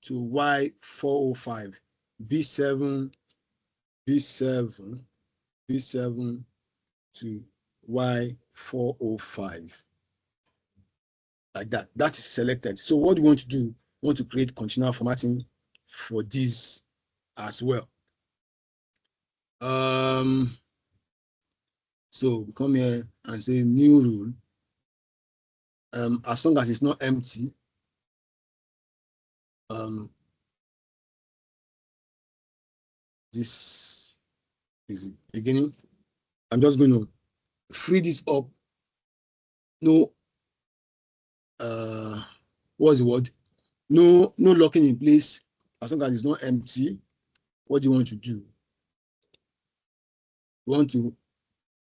to Y405. B7 to Y405. Like that. That is selected. So what do we want to do? We want to create continual formatting for this as well. So we come here and say new rule. As long as it's not empty, this is the beginning. I'm just going to free this up. No, what's the word? No locking in place. As long as it's not empty, what do you want to do? You want to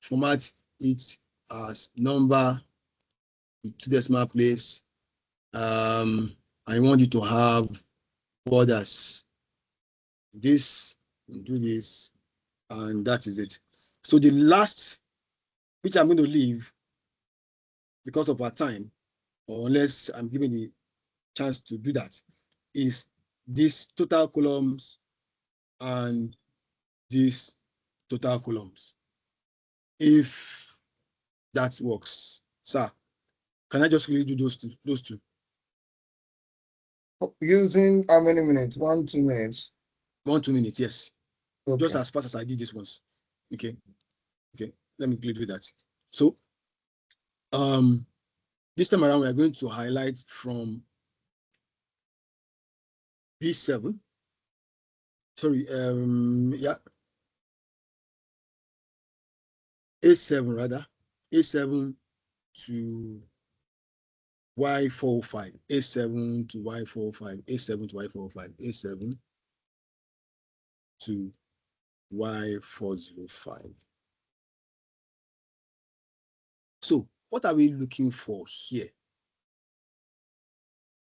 format it as number with 2 decimal place. I want you to have borders. This, do this, and that is it. So the last, which I'm going to leave because of our time, or unless I'm given the chance to do that, is these total columns and these total columns. If that works, sir, can I just really do those two? Using how many minutes? 1, 2 minutes? 1, 2 minutes, yes. Okay. Just as fast as I did this ones. Okay. Let me quickly do that. So, this time around, we are going to highlight from B7. Sorry, yeah. A7 rather. A7 to Y405. A7 to Y405. A7 to Y405. A7 to Y405. So what are we looking for here?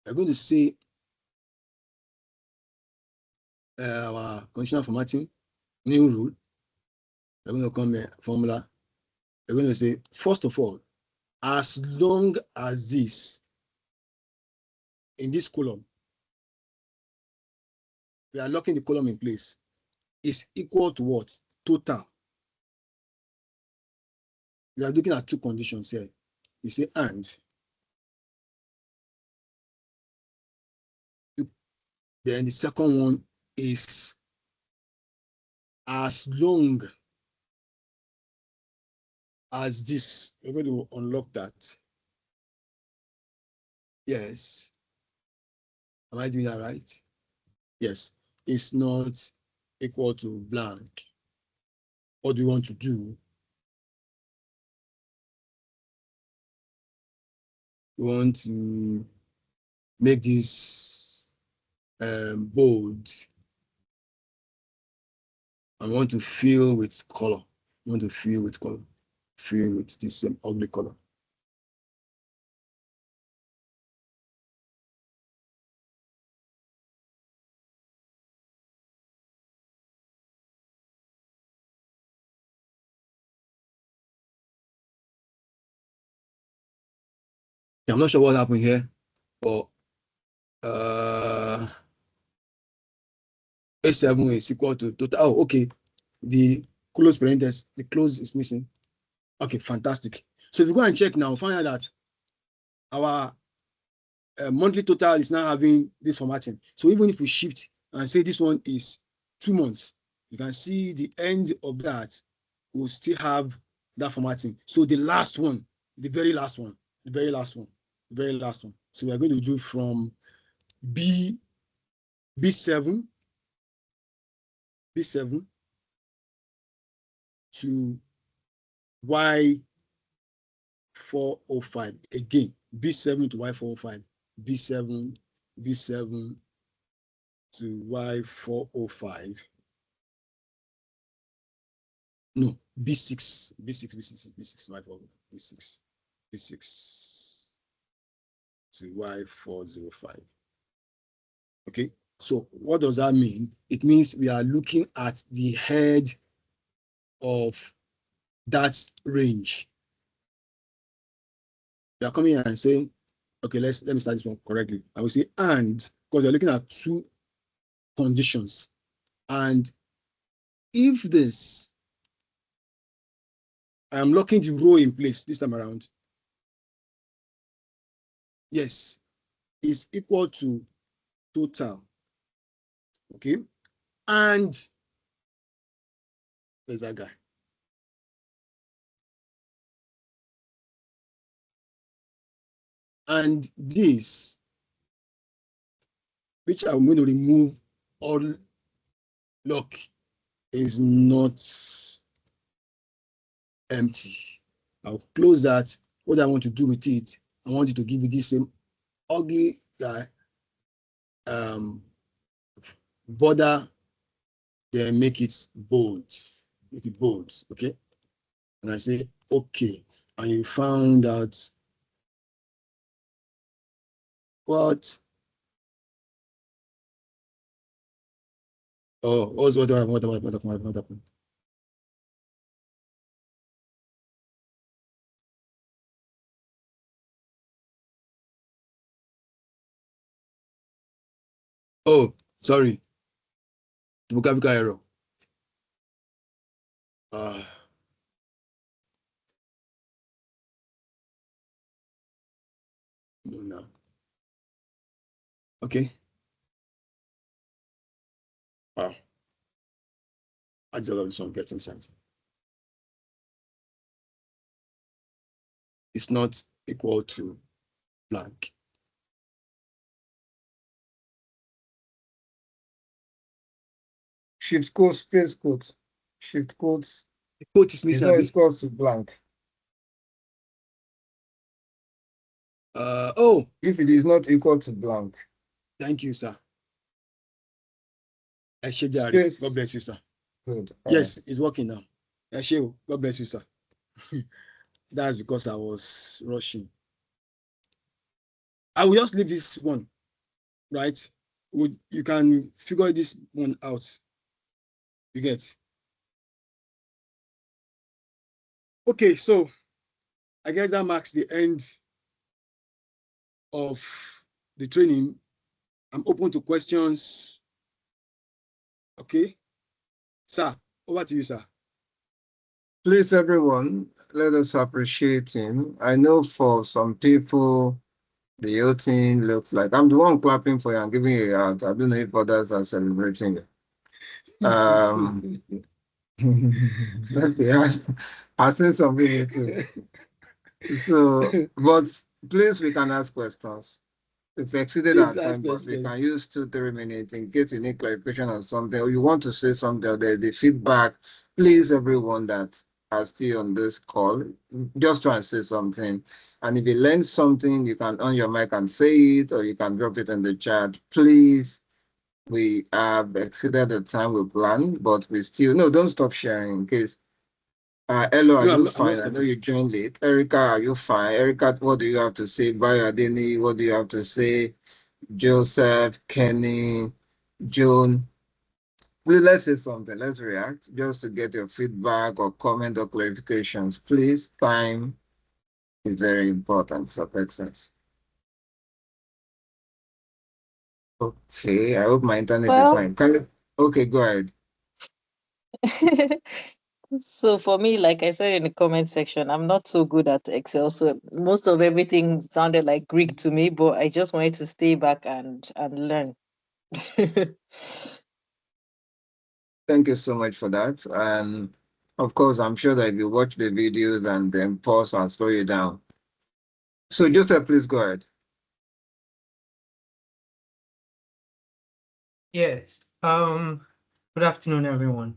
We're going to say our conditional formatting, new rule. We're going to come here, formula. We're going to say, first of all, as long as this, in this column, we are locking the column in place, is equal to what? Total. We are looking at 2 conditions here. You say and. Then the second one is as long as this. We're going to unlock that. Yes. Am I doing that right? Yes. It's not equal to blank. What do you want to do? You want to make this bold. I want to fill with color. I want to fill with color. Fill with this same ugly color. I'm not sure what happened here, but A7 is equal to total. Oh, okay. The close parenthesis, the close is missing. Okay, fantastic. So if you go and check now, find out that our monthly total is now having this formatting. So even if we shift and say this one is 2 months, you can see the end of that will still have that formatting. So the last one, the very last one, the very last one, the very last one. So we are going to do from B7 to Y405. Again, B7 to Y405, B7 to Y405. No, B6 to Y405. Okay, so what does that mean? It means we are looking at the head of that range. We are coming here and saying, okay, let me start this one correctly. I will say and, because you're looking at two conditions. And if this, I am locking the row in place this time around, yes, is equal to total. Okay, and there's that guy. And this, which I'm going to remove all lock, is not empty. I'll close that. What I want to do with it, I want it to give you this same ugly guy border, then make it bold. Make it bold, okay? And I say, okay. And you found out what? Oh, what happened? Oh, sorry. Typographical error. No. Okay. I just love this one getting sent. It's not equal to blank. Shift quotes, space quotes. Shift quotes. The quote is missing. It's equal to blank. Oh. If it is not equal to blank. Thank you, sir. Space. God bless you, sir. Good. Yes, it's working now. God bless you, sir. That's because I was rushing. I will just leave this one, right? You can figure this one out. You get? Okay, so I guess that marks the end of the training. I'm open to questions. Okay, sir, over to you, sir. Please, everyone, let us appreciate him. I know for some people, the whole thing looks like I'm the one clapping for you and giving you a hand. I don't know if others are celebrating it. I said something too. So, but please, we can ask questions. We've exceeded our time, but we can use 2-3 minutes in case you need clarification on something or you want to say something or there's the feedback. Please, everyone that are still on this call, just try and say something. And if you learn something, you can on your mic and say it, or you can drop it in the chat. Please, we have exceeded the time we planned, but we still, no, don't stop sharing in case. Hello, are you fine? I know you joined late. Erica, are you fine? Erica, what do you have to say? Bayo Adeni, what do you have to say? Joseph, Kenny, Joan. Please, let's say something. Let's react just to get your feedback or comment or clarifications. Please, time. is very important for excellence. Okay, I hope my internet is Well, fine. Can you? Okay, go ahead. so for me, like I said in the comment section, I'm not so good at Excel. So most of everything sounded like Greek to me, but I just wanted to stay back and learn. Thank you so much for that. And of course, I'm sure that if you watch the videos and then pause and slow you down. So Joseph, please go ahead. Yes. Good afternoon, everyone.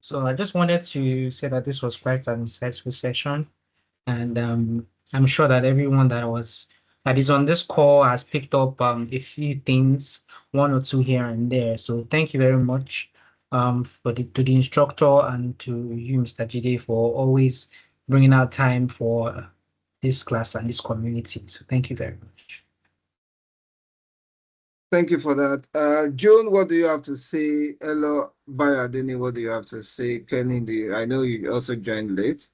So I just wanted to say that this was quite an insightful session, and I'm sure that everyone that is on this call has picked up a few things, one or two here and there. So thank you very much to the instructor and to you, Mr. Jide, for always bringing out time for this class and this community. So thank you very much. Thank you for that. June, what do you have to say? Hello, Bayadini, what do you have to say? Kenny, I know you also joined late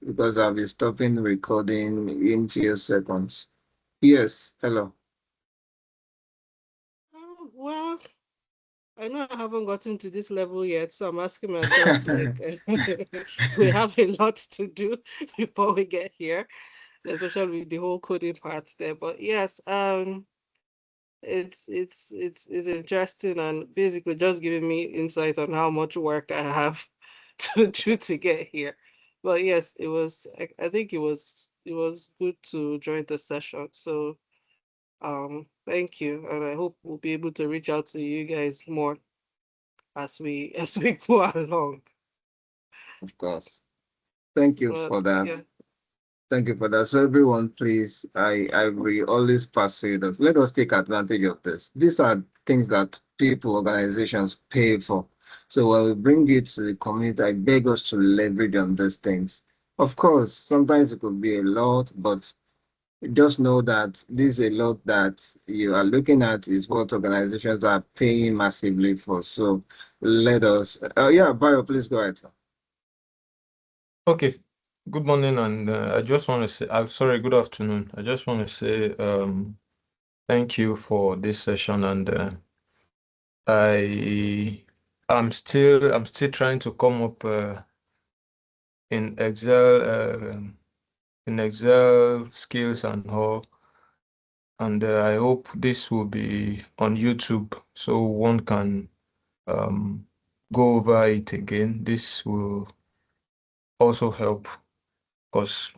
because I'll be stopping recording in few seconds. Yes, hello. Well, I know I haven't gotten to this level yet, so I'm asking myself, like, we have a lot to do before we get here, especially with the whole coding part there. But yes, it's interesting and basically just giving me insight on how much work I have to do to get here. But yes, I think it was good to join the session. So thank you, and I hope we'll be able to reach out to you guys more as we as we go along. Of course. Thank you But for that. yeah, Thank you for that. So everyone, please, I will always persuade us. Let us take advantage of this. These are things that people, organizations pay for. So when we bring it to the community, I beg us to leverage on these things. Of course, sometimes it could be a lot, but just know that this is a lot that you are looking at is what organizations are paying massively for. So let us, yeah, Bayo, please go ahead. Okay, good morning, and I just want to say, I'm sorry, good afternoon. I just want to say thank you for this session, and I I'm still trying to come up in Excel skills and all, and I hope this will be on YouTube so one can go over it again. This will also help because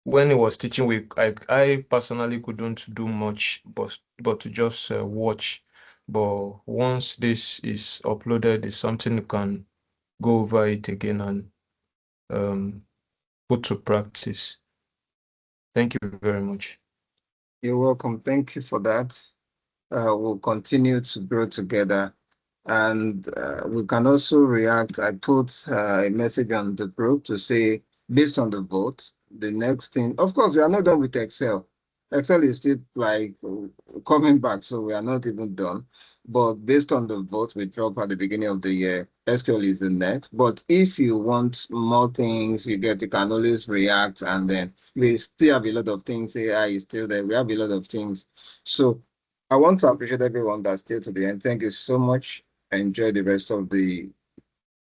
when he was teaching, I personally couldn't do much, but to just watch. But once this is uploaded, it's something you can go over it again and put to practice. Thank you very much. You're welcome. Thank you for that. We'll continue to grow together. And we can also react. I put a message on the group to say, based on the vote, the next thing, of course, we are not done with Excel. Excel is still like coming back, so we are not even done. But based on the vote we drop at the beginning of the year, SQL is the next. But if you want more things, you can always react, and then we still have a lot of things. AI is still there. We have a lot of things. So I want to appreciate everyone that stayed to the end. Thank you so much. Enjoy the rest of the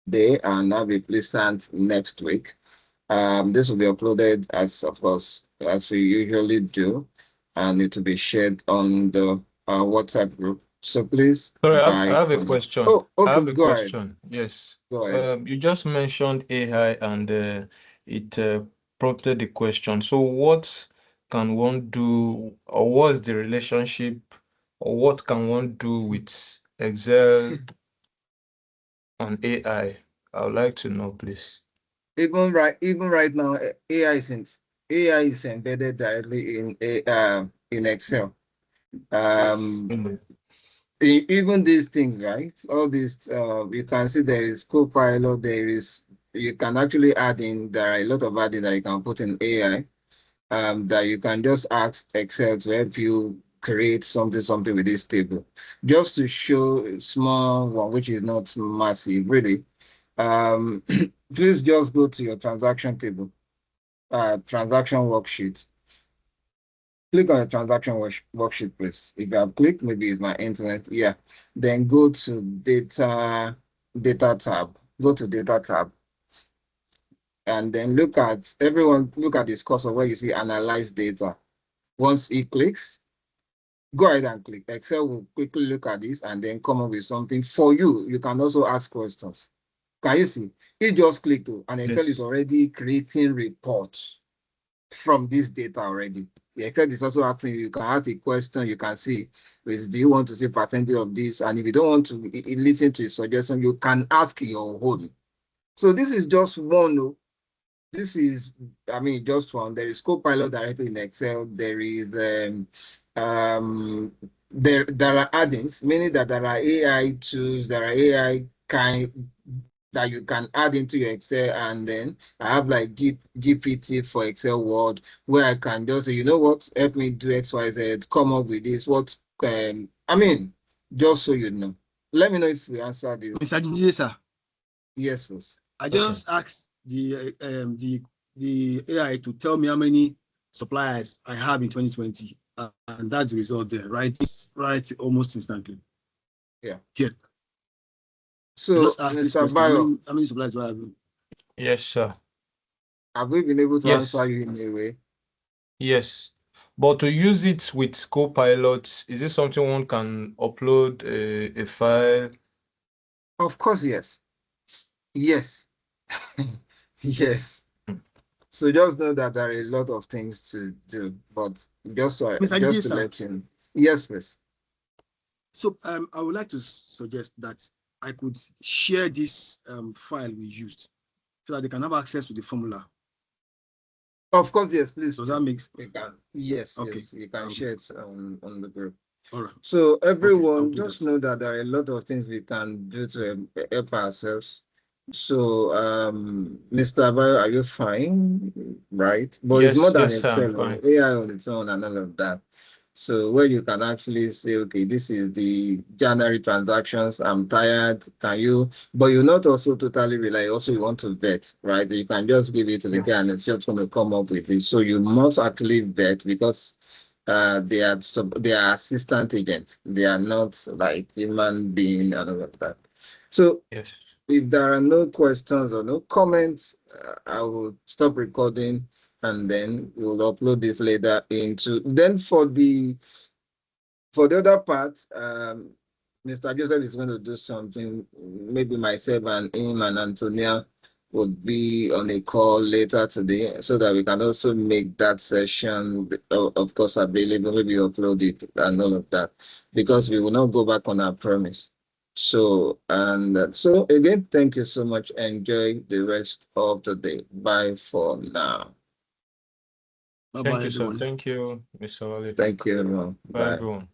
day and have a pleasant next week. This will be uploaded as, of course, as we usually do, and it will be shared on the WhatsApp group. So please, Sorry, I bye have a for now. question. Oh, I okay, have a go ahead. question. Yes. Go ahead. You just mentioned AI and it prompted the question. So what can one do, or what's the relationship, or what can one do with Excel and AI? I would like to know, please. Even right now, AI is embedded directly in Excel. Yes. Even these things, right? All these, you can see there is Copilot, you can actually add in, there are a lot of adding that you can put in AI, that you can just ask Excel to help you create something with this table. Just to show a small one, which is not massive, really. Please just go to your transaction table. transaction worksheet. Click on the transaction worksheet, please. If you have clicked, maybe it's my internet. Yeah. Then go to data tab. Go to data tab. And then look at this cursor where you see analyze data. Once it clicks, go ahead and click. Excel will quickly look at this and then come up with something for you. You can also ask questions. Can you see? You just click to, and Excel is already creating reports from this data already. The Excel is also asking you can ask a question, you can see, do you want to see percentage of this? And if you don't want to listen to his suggestion, you can ask your own. So this is just one. This is, just one. There is Copilot directly in Excel. There is there are add-ins, meaning that there are AI tools, there are AI kind that you can add into your Excel, and then I have like GPT for Excel Word, where I can just say, you know what, help me do XYZ, come up with this. What just so you know. Let me know if we answered you. Mr. DJ, sir. Yes, please. I just asked the AI to tell me how many suppliers I have in 2020, and that's the result there, right? It's right almost instantly. Yeah. Yeah. So, just ask this Mr. question, Bayo, how many suppliers do I have? Yes, sir. Have we been able to Yes. answer you in a way? Yes. But to use it with Copilot, is it something one can upload a file? Of course, yes. Yes. Yes. So just know that there are a lot of things to do, but just to let you know. Yes, please. So I would like to suggest that I could share this file we used so that they can have access to the formula. Of course, yes, please. Does that make sense? Yes, okay. Yes, you can share it on the group. All right. So everyone, just know that there are a lot of things we can do to help ourselves. So, Mr. Bayo, are you fine? Right? But Yes, it's more than yes, sir, I'm fine. AI on its own and all of that. So where you can actually say, okay, this is the January transactions, I'm tired, can you, but you're not also totally rely, also you want to vet, right? You can just give it to the guy and it's just going to come up with it. So you must actually vet because they are assistant agents. They are not like human being and all of that. So yes. If there are no questions or no comments, I will stop recording and then we'll upload this later into. Then for the other part, Mr. Joseph is going to do something. Maybe myself and him and Antonia would be on a call later today so that we can also make that session, of course, available. Maybe upload it and all of that because we will not go back on our promise. So, again, thank you so much. Enjoy the rest of the day. Bye for now. Bye-bye, Thank you, everyone. sir. Thank you, Mr. Wale. Thank you, everyone. Bye, everyone.